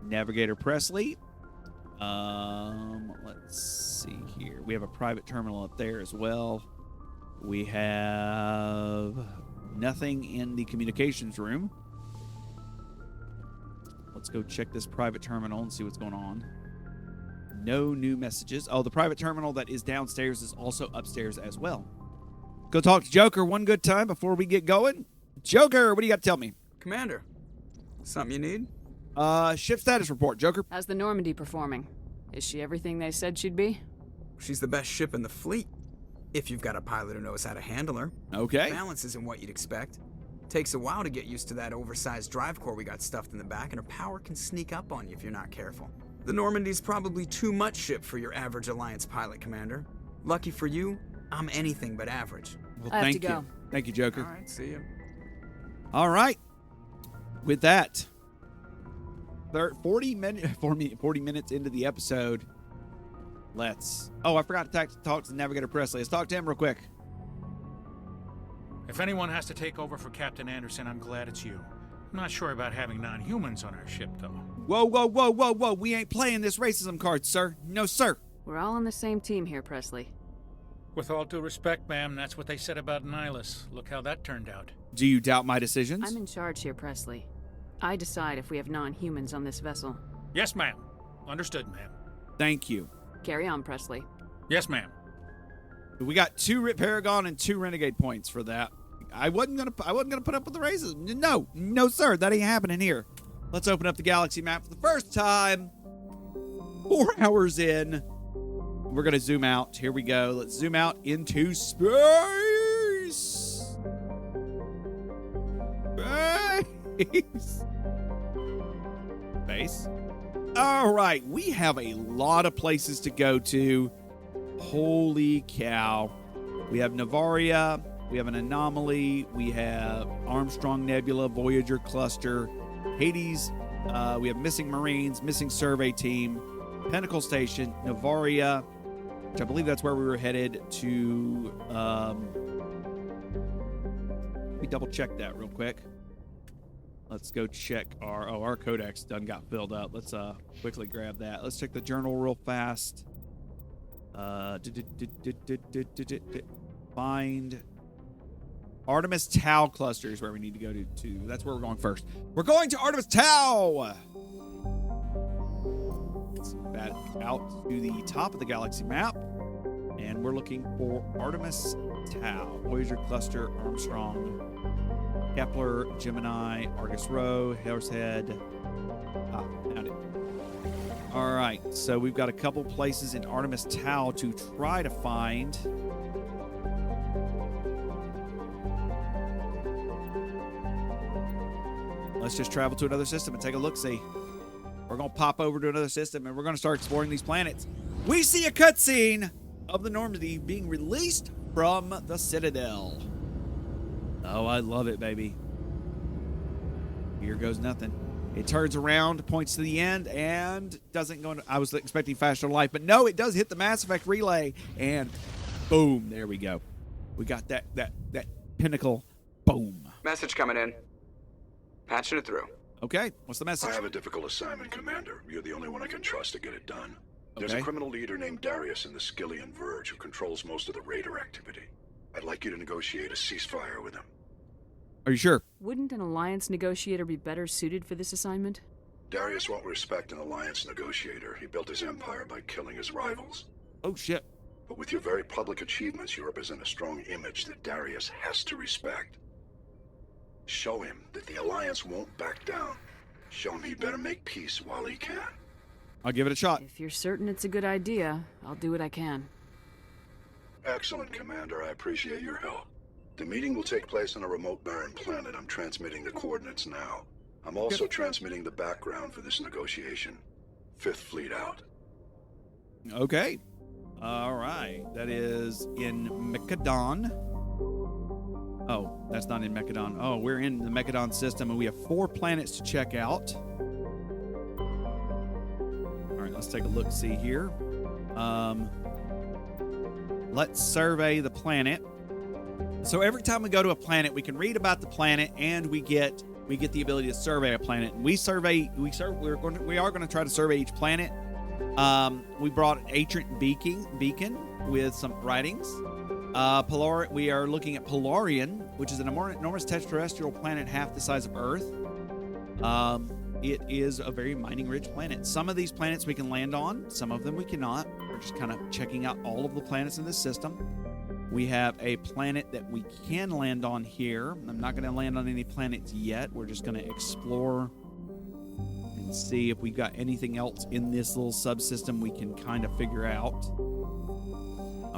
Navigator Presley. Let's see here. We have a private terminal up there as well. We have nothing in the communications room. Let's go check this private terminal and see what's going on. No new messages. Oh, the private terminal that is downstairs is also upstairs as well. Go talk to Joker one good time before we get going. Joker, what do you got to tell me? Commander, something you need? Ship status report, Joker. How's the Normandy performing? Is she everything they said she'd be? She's the best ship in the fleet, if you've got a pilot who knows how to handle her. Okay. Balance isn't what you'd expect. Takes a while to get used to that oversized drive core we got stuffed in the back, and her power can sneak up on you if you're not careful. The Normandy's probably too much ship for your average Alliance pilot, Commander. Lucky for you, I'm anything but average. Well, I have thank to you. go. Thank you, Joker. All right, see you. All right. With that, 40 minutes into the episode, I forgot to talk to Navigator Presley. Let's talk to him real quick. If anyone has to take over for Captain Anderson, I'm glad it's you. I'm not sure about having non-humans on our ship, though. Whoa, whoa, whoa, whoa, whoa. We ain't playing this racism card, sir. No, sir. We're all on the same team here, Presley. With all due respect, ma'am, that's what they said about Nihilus. Look how that turned out. Do you doubt my decisions? I'm in charge here, Presley. I decide if we have non-humans on this vessel. Yes, ma'am. Understood, ma'am. Thank you. Carry on, Presley. Yes, ma'am. We got 2 Rip Paragon and 2 Renegade points for that. I wasn't gonna put up with the racism. No, sir. That ain't happening here. Let's open up the galaxy map for the first time. 4 hours in. We're gonna zoom out. Here we go. Let's zoom out into space. Space. All right. We have a lot of places to go to. Holy cow. We have Navaria. We have an anomaly. We have Armstrong Nebula, Voyager Cluster, Hades. We have missing Marines, missing survey team, Pinnacle Station, Navaria, which I believe that's where we were headed to. Let me double check that real quick. Let's go check our codex done got filled up. Let's quickly grab that. Let's check the journal real fast. Find Artemis Tau cluster is where we need to go to. That's where we're going first. We're going to Artemis Tau. Let's bat out to the top of the galaxy map, and we're looking for Artemis Tau. Voyager cluster, Armstrong, Kepler, Gemini, Argus Rho, Hare's Head. Found it. All right, so we've got a couple places in Artemis Tau to try to find. Let's just travel to another system and take a look-see. We're going to pop over to another system, and we're going to start exploring these planets. We see a cutscene of the Normandy being released from the Citadel. Oh, I love it, baby. Here goes nothing. It turns around, points to the end, and doesn't go into... I was expecting faster life, but no, it does hit the Mass Effect relay, and boom, there we go. We got that pinnacle. Boom. Message coming in. Patching it through. Okay, what's the message? I have a difficult assignment, Commander. You're the only one I can trust to get it done. There's a criminal leader named Darius in the Skillian Verge who controls most of the raider activity. I'd like you to negotiate a ceasefire with him. Are you sure? Wouldn't an Alliance negotiator be better suited for this assignment? Darius won't respect an Alliance negotiator. He built his empire by killing his rivals. Oh, shit. But with your very public achievements, you represent a strong image that Darius has to respect. Show him that the Alliance won't back down. Show him he better make peace while he can. I'll give it a shot. If you're certain it's a good idea, I'll do what I can. Excellent, Commander. I appreciate your help. The meeting will take place on a remote barren planet. I'm transmitting the coordinates now. I'm also transmitting the background for this negotiation. 5th Fleet out. Okay. All right. That is in Mechadon. Oh, that's not in Mechadon. Oh, we're in the Mechadon system, and we have 4 planets to check out. All right, let's take a look-see here. Let's survey the planet. So every time we go to a planet, we can read about the planet, and we get the ability to survey a planet. And we are going to try to survey each planet. We brought an ancient beacon with some writings. We are looking at Polarian, which is an enormous terrestrial planet half the size of Earth. It is a very mining-rich planet. Some of these planets we can land on. Some of them we cannot. We're just kind of checking out all of the planets in this system. We have a planet that we can land on here. I'm not going to land on any planets yet. We're just going to explore and see if we've got anything else in this little subsystem we can kind of figure out.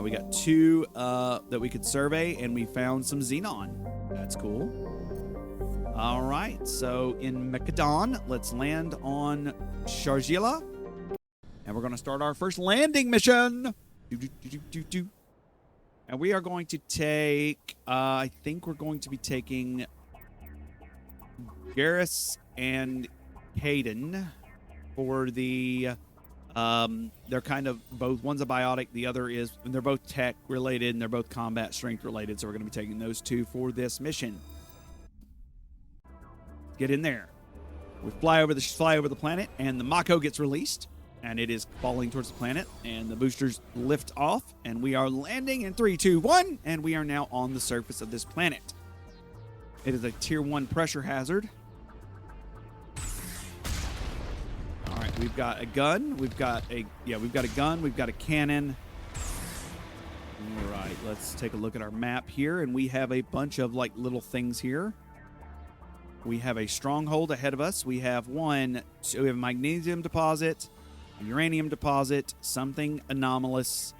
We got 2 that we could survey, and we found some xenon. That's cool. All right, so in Mechadon, let's land on Shargila, and we're going to start our first landing mission. And we are going to take, I think we're going to be taking Garrus and Caden for the They're kind of both. One's a biotic, the other is, and they're both tech related, and they're both combat strength related. So we're going to be taking those two for this mission. Get in there. We fly over the planet, and the Mako gets released, and it is falling towards the planet, and the boosters lift off, and we are landing in 3, 2, 1, and we are now on the surface of this planet. It is a tier 1 pressure hazard. All right, we've got a gun. We've got a gun. We've got a cannon. All right, let's take a look at our map here, and we have a bunch of like little things here. We have a stronghold ahead of us. We have we have a magnesium deposit, a uranium deposit, something anomalous,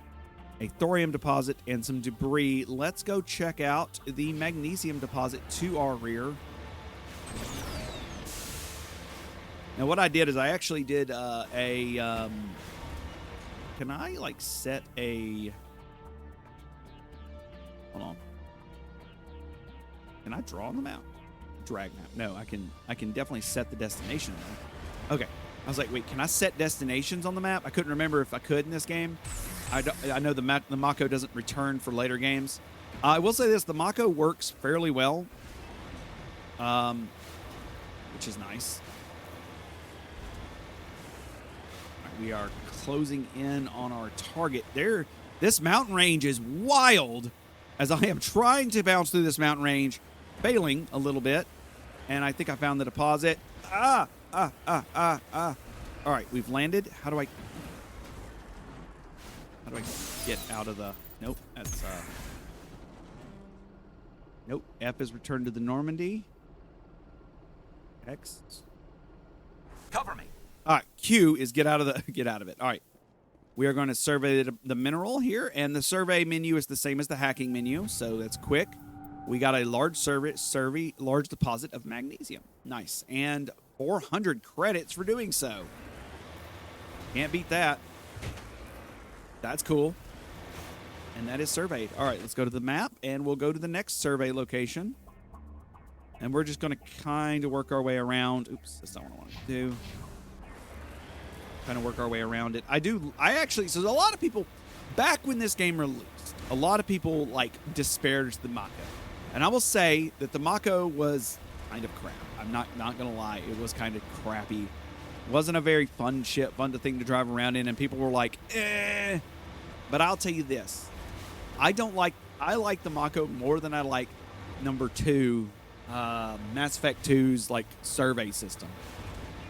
a thorium deposit, and some debris. Let's go check out the magnesium deposit to our rear. Now, what I did is I actually did can I like set a? Hold on. Can I draw on the map? Drag map. No, I can definitely set the destination. Okay. I was like, wait, can I set destinations on the map? I couldn't remember if I could in this game. I know the Mako doesn't return for later games. I will say this, the Mako works fairly well, which is nice. All right, we are closing in on our target. This mountain range is wild, as I am trying to bounce through this mountain range, failing a little bit, and I think I found the deposit. All right, we've landed. How do I get out of the? Nope, that's nope. F is returned to the Normandy. X. Cover me. All right, Q is get out of it. All right. We are going to survey the mineral here, and the survey menu is the same as the hacking menu, so that's quick. We got a large large deposit of magnesium. Nice. And 400 credits for doing so. Can't beat that. That's cool. And that is surveyed. All right, let's go to the map, and we'll go to the next survey location. And we're just going to kind of work our way around. Oops, that's not what I wanted to do. Kind of work our way around it. So a lot of people, back when this game released, a lot of people like disparaged the Mako. And I will say that the Mako was kind of crap. I'm not going to lie. It was kind of crappy. It wasn't a very fun thing to drive around in, and people were like, eh. But I'll tell you this. I like the Mako more than I like number 2, Mass Effect 2's like survey system.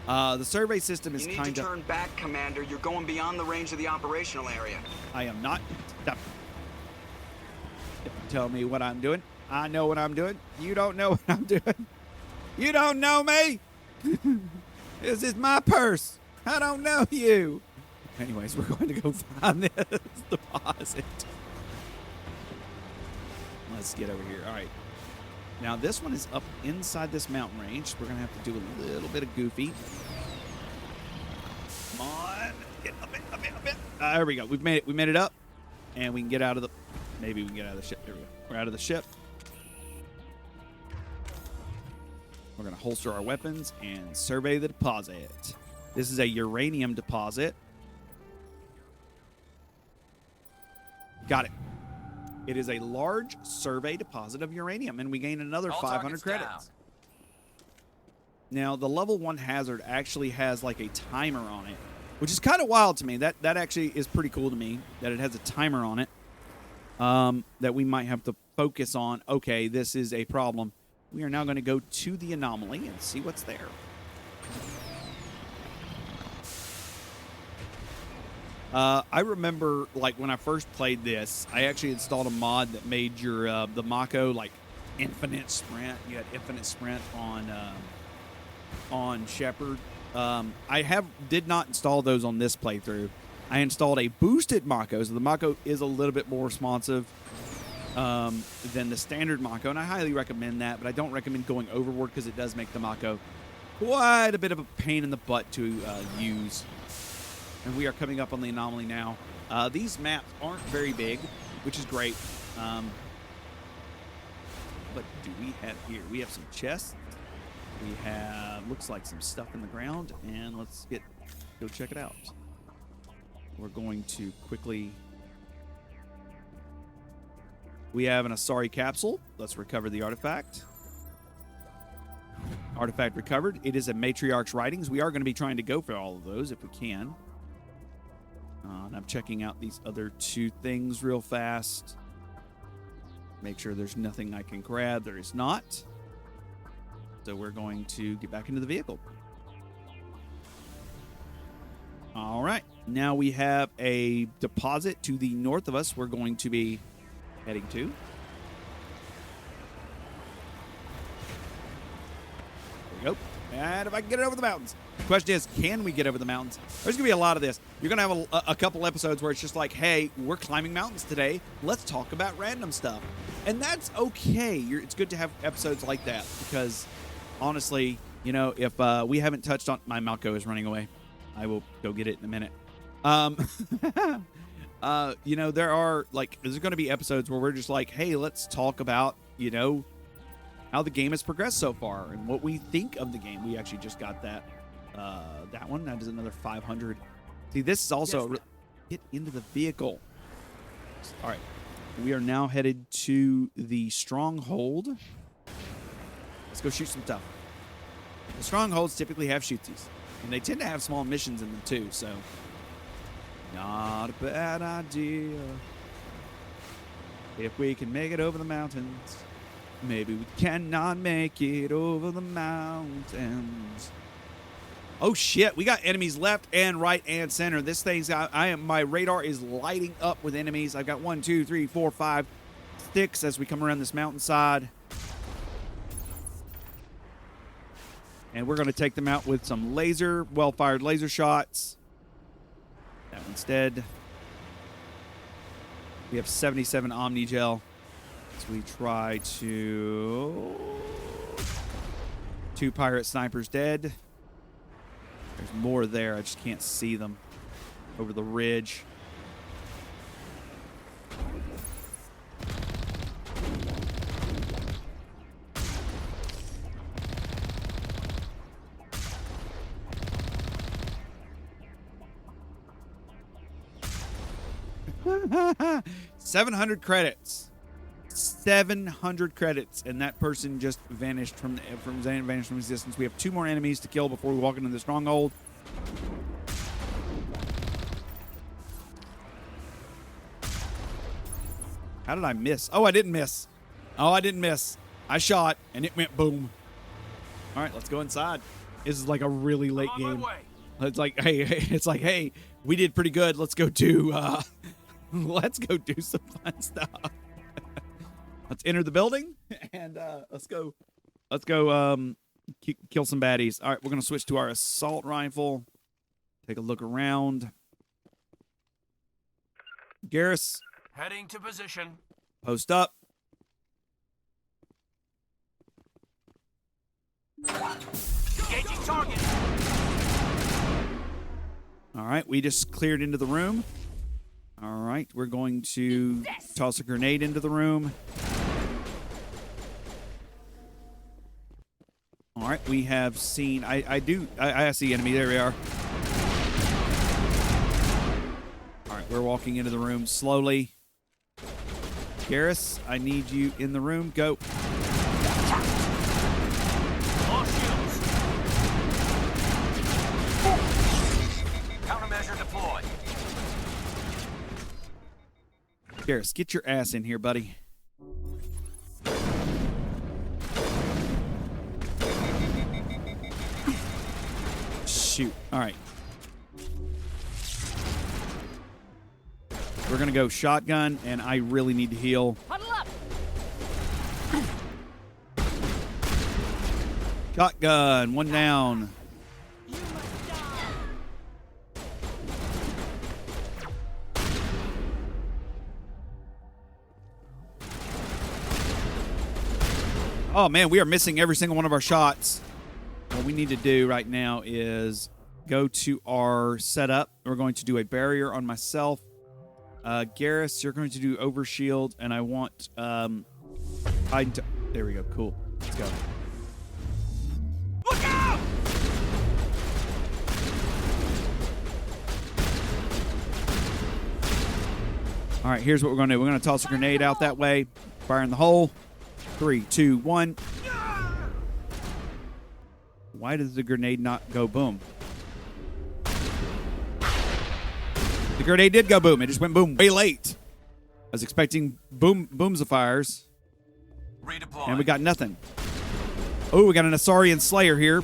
The survey system is kind of... You need to turn back, Commander. You're going beyond the range of the operational area. I am not... Stop. If you tell me what I'm doing, I know what I'm doing. You don't know what I'm doing. You don't know me. This is my purse. I don't know you. Anyways, we're going to go find this deposit. Let's get over here. All right. Now, this one is up inside this mountain range. We're going to have to do a little bit of goofy. Come on. Get up it. There we go. We made it up. And we can get out of the... Maybe we can get out of the ship. There we go. We're out of the ship. We're going to holster our weapons and survey the deposit. This is a uranium deposit. Got it. It is a large survey deposit of uranium, and we gain another 500 credits. Down. Now, the level 1 hazard actually has like a timer on it, which is kind of wild to me. That actually is pretty cool to me, that it has a timer on it that we might have to focus on. Okay, this is a problem. We are now going to go to the anomaly and see what's there. I remember, like, when I first played this, I actually installed a mod that made your the Mako like infinite sprint. You had infinite sprint on Shepard. I did not install those on this playthrough. I installed a boosted Mako, so the Mako is a little bit more responsive than the standard Mako, and I highly recommend that. But I don't recommend going overboard because it does make the Mako quite a bit of a pain in the butt to use. And we are coming up on the anomaly now. These maps aren't very big, which is great. What do we have here? We have some chests. We have, looks like some stuff in the ground. And let's go check it out. We're going to quickly... We have an Asari capsule. Let's recover the artifact. Artifact recovered. It is a Matriarch's writings. We are going to be trying to go for all of those if we can. And I'm checking out these other two things real fast. Make sure there's nothing I can grab. There is not. So we're going to get back into the vehicle. All right. Now we have a deposit to the north of us we're going to be heading to. There we go. And if I can get it over the mountains. The question is, can we get over the mountains? There's going to be a lot of this. You're going to have a couple episodes where it's just like, hey, we're climbing mountains today. Let's talk about random stuff. And that's okay. It's good to have episodes like that because, honestly, you know, if we haven't touched on... My Malco is running away. I will go get it in a minute. You know, there's going to be episodes where we're just like, hey, let's talk about, you know, how the game has progressed so far and what we think of the game. We actually just got that one. That is another 500. See, this is also get into the vehicle. All right. We are now headed to the stronghold. Let's go shoot some stuff. The strongholds typically have shootsies, and they tend to have small missions in them too, so not a bad idea. If we can make it over the mountains, maybe we cannot make it over the mountains. Oh shit, we got enemies left and right and center. This thing's my radar is lighting up with enemies. I've got 1, 2, 3, 4, 5 sticks as we come around this mountainside. And we're going to take them out with some well-fired laser shots. That instead. We have 77 Omni Gel. So we try to... 2 pirate snipers dead. There's more there. I just can't see them over the ridge. $700 credits. 700 credits, and that person just vanished from existence. We have 2 more enemies to kill before we walk into the stronghold. How did I miss? Oh, I didn't miss. I shot, and it went boom. All right, let's go inside. This is like a really late game. It's like, hey, we did pretty good. Let's go do some fun stuff. Let's enter the building and let's go kill some baddies. All right, we're going to switch to our assault rifle. Take a look around. Garrus. Heading to position. Post up. Engaging target. All right, we just cleared into the room. All right, we're going to toss a grenade into the room. All right, we have seen... I see enemy. There we are. All right, we're walking into the room slowly. Garrus, I need you in the room. Go. Countermeasure deployed. Garrus, get your ass in here, buddy. Shoot. All right. We're going to go shotgun, and I really need to heal. Huddle up. Shotgun. 1 down. Oh, man, we are missing every single one of our shots. What we need to do right now is go to our setup. We're going to do a barrier on myself. Garrus, you're going to do overshield, and I want there we go. Cool. Let's go. Look out! All right, here's what we're going to do. We're going to toss a grenade out that way. Fire in the hole. 3, 2, 1. Why does the grenade not go boom? The grenade did go boom. It just went boom way late. I was expecting boomsifiers. Redeploy. And we got nothing. Oh, we got an Asarian Slayer here.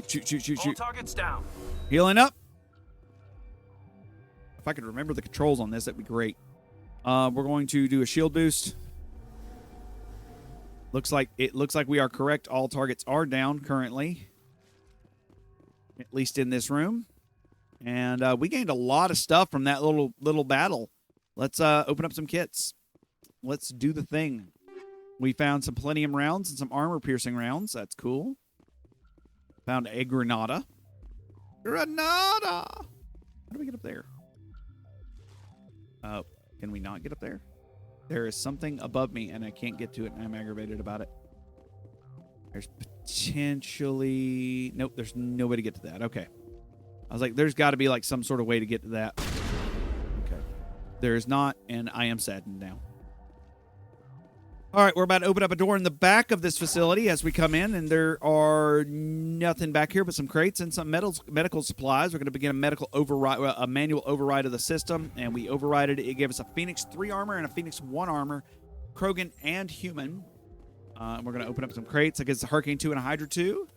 Shoot. All targets down. Healing up. If I could remember the controls on this, that'd be great. We're going to do a shield boost. Looks like we are correct. All targets are down currently, at least in this room. And we gained a lot of stuff from that little battle. Let's open up some kits. Let's do the thing. We found some plenium rounds and some armor-piercing rounds. That's cool. Found a Granada. How do we get up there? Can we not get up there? There is something above me, and I can't get to it, and I'm aggravated about it. There's potentially... Nope, there's no way to get to that. Okay. I was like, there's got to be like some sort of way to get to that. Okay. There is not, and I am saddened now. All right, we're about to open up a door in the back of this facility as we come in, and there are nothing back here but some crates and some medical supplies. We're going to begin a manual override of the system, and we override it. It gave us a Phoenix 3 armor and a Phoenix 1 armor, Krogan and human. We're going to open up some crates. I guess a Hurricane 2 and a Hydra 2.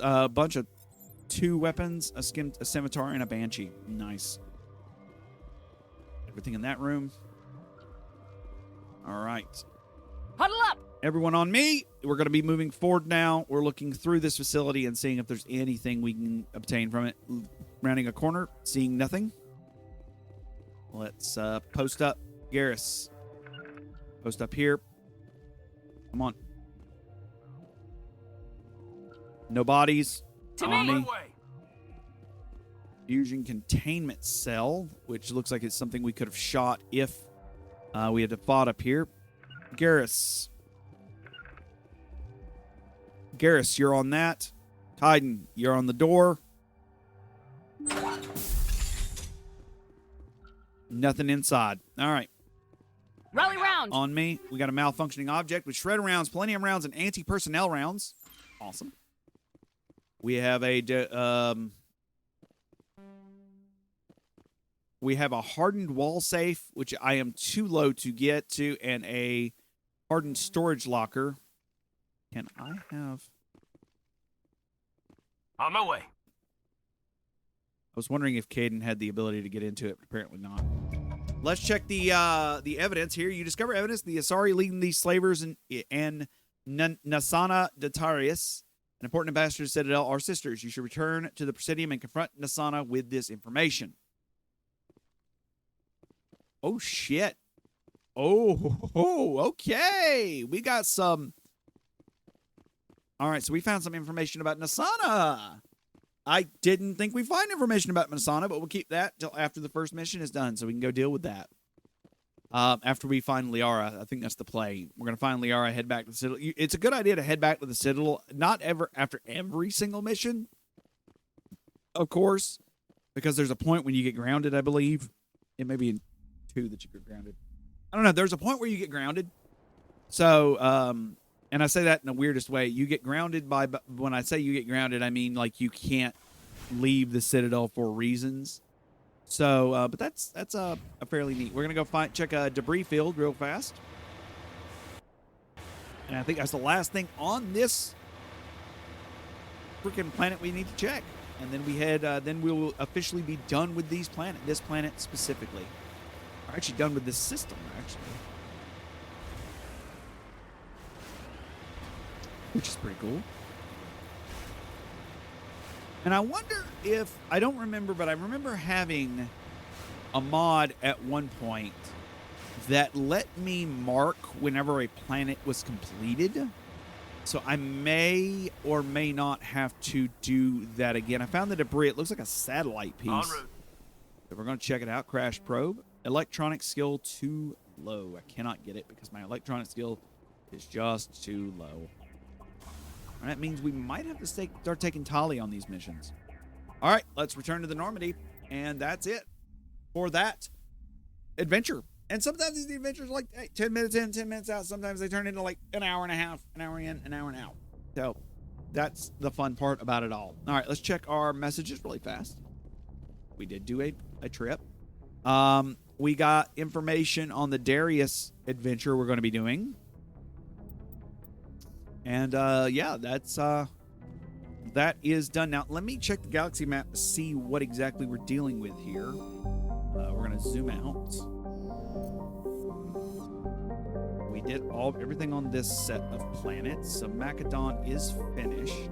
A bunch of 2 weapons, a scimitar, and a Banshee. Nice. Everything in that room. All right. Huddle up! Everyone on me. We're going to be moving forward now. We're looking through this facility and seeing if there's anything we can obtain from it. Rounding a corner, seeing nothing. Let's post up. Garrus. Post up here. Come on. No bodies. On me. Fusion containment cell, which looks like it's something we could have shot if we had fought up here. Garrus, you're on that. Kaiden, you're on the door. Nothing inside. All right. Rally round. On me. We got a malfunctioning object with shredder rounds, plenium rounds, and anti-personnel rounds. Awesome. We have a hardened wall safe, which I am too low to get to, and a hardened storage locker. Can I have... On my way. I was wondering if Caden had the ability to get into it, but apparently not. Let's check the evidence here. You discover evidence the Asari leading these slavers and Nasana Datarius, an important ambassador to Citadel, are sisters. You should return to the Presidium and confront Nasana with this information. Oh, shit. Oh, okay. We got some... All right, so we found some information about Nasana. I didn't think we'd find information about Nasana, but we'll keep that till after the first mission is done so we can go deal with that. After we find Liara, I think that's the play. We're going to find Liara, head back to the Citadel. It's a good idea to head back to the Citadel, not ever after every single mission, of course, because there's a point when you get grounded, I believe. It may be in 2 that you get grounded. I don't know. There's a point where you get grounded. So, and I say that in the weirdest way. You get grounded by, when I say you get grounded, I mean like you can't leave the Citadel for reasons. So, but that's a fairly neat. We're gonna go check a debris field real fast, and I think that's the last thing on this freaking planet we need to check. And then then we will officially be done with this planet specifically. We're actually done with this system, actually. Which is pretty cool. And I wonder if, I don't remember, but I remember having a mod at one point that let me mark whenever a planet was completed. So I may or may not have to do that again. I found the debris. It looks like a satellite piece. En route. So we're going to check it out. Crash probe. Electronic skill too low. I cannot get it because my electronic skill is just too low. That means we might have to start taking Tali on these missions. All right, let's return to the Normandy, and that's it for that adventure. And sometimes these adventures are like, hey, 10 minutes in, 10 minutes out. Sometimes they turn into like an hour and a half, an hour in, an hour and out. So that's the fun part about it all. All right, let's check our messages really fast. We did do a trip. We got information on the Darius adventure we're going to be doing. And yeah, that is done. Now, let me check the galaxy map to see what exactly we're dealing with here. We're going to zoom out. We did everything on this set of planets. So Macedon is finished.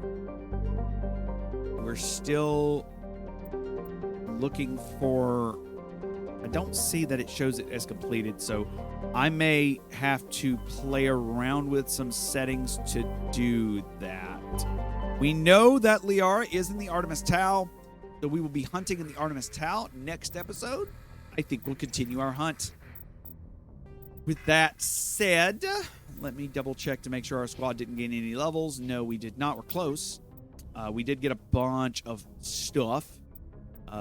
We're still looking for... I don't see that it shows it as completed, so I may have to play around with some settings to do that. We know that Liara is in the Artemis Tau, so we will be hunting in the Artemis Tau next episode. I think we'll continue our hunt. With that said, let me double check to make sure our squad didn't gain any levels. No, we did not. We're close. We did get a bunch of stuff.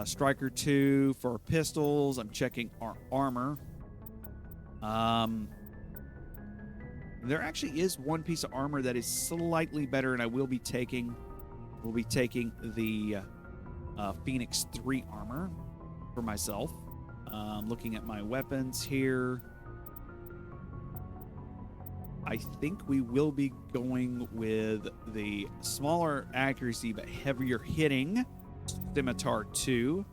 Striker 2 for pistols. I'm checking our armor. There actually is one piece of armor that is slightly better, and I will be taking. We'll be taking the Phoenix 3 armor for myself. Looking at my weapons here, I think we will be going with the smaller accuracy but heavier hitting Scimitar 2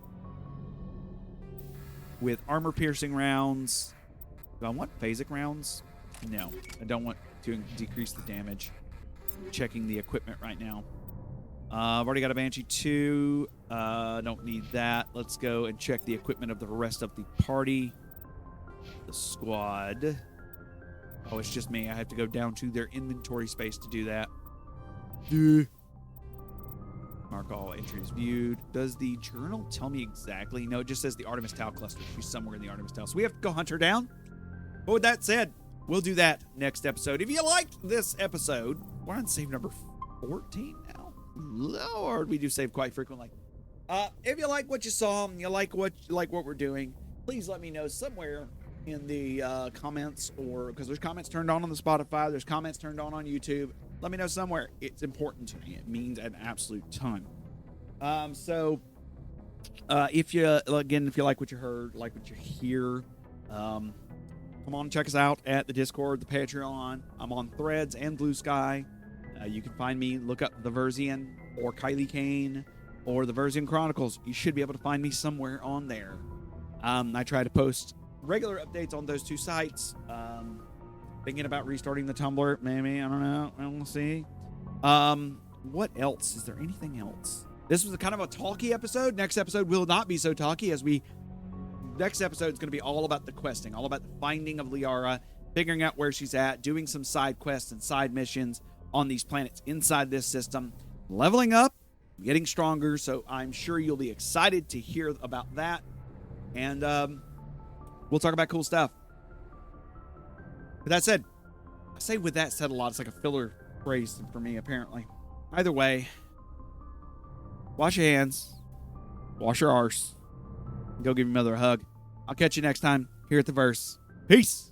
with armor-piercing rounds. Do I want phasic rounds? No, I don't want to decrease the damage. I'm checking the equipment right now. I've already got a Banshee 2. Don't need that. Let's go and check the equipment of the rest of the party. The squad. Oh, it's just me. I have to go down to their inventory space to do that. Mark all entries viewed. Does the journal tell me exactly? No, it just says the Artemis Tau cluster. She's somewhere in the Artemis Tau. So we have to go hunt her down. But with that said, we'll do that next episode. If you liked this episode, we're on save number 14 now. Lord, we do save quite frequently. If you like what you saw, and you like what we're doing, please let me know somewhere in the comments, or because there's comments turned on the Spotify, there's comments turned on YouTube. Let me know somewhere. It's important to me. It means an absolute ton. If you like what you heard, like what you hear, come on and check us out at the Discord, the Patreon. I'm on Threads and Blue Sky. You can find me, look up The Versian or Kailee Cain or The Versian Chronicles. You should be able to find me somewhere on there. I try to post regular updates on those two sites. Thinking about restarting the Tumblr, maybe. I don't know. We'll see. What else? Is there anything else? This was a kind of a talky episode. Next episode will not be so talky next episode is going to be all about the questing, all about the finding of Liara, figuring out where she's at, doing some side quests and side missions on these planets inside this system, leveling up, getting stronger. So I'm sure you'll be excited to hear about that. And we'll talk about cool stuff. With that said, I say with that said a lot. It's like a filler phrase for me, apparently. Either way, wash your hands, wash your arse, and go give your mother a hug. I'll catch you next time here at The Verse. Peace.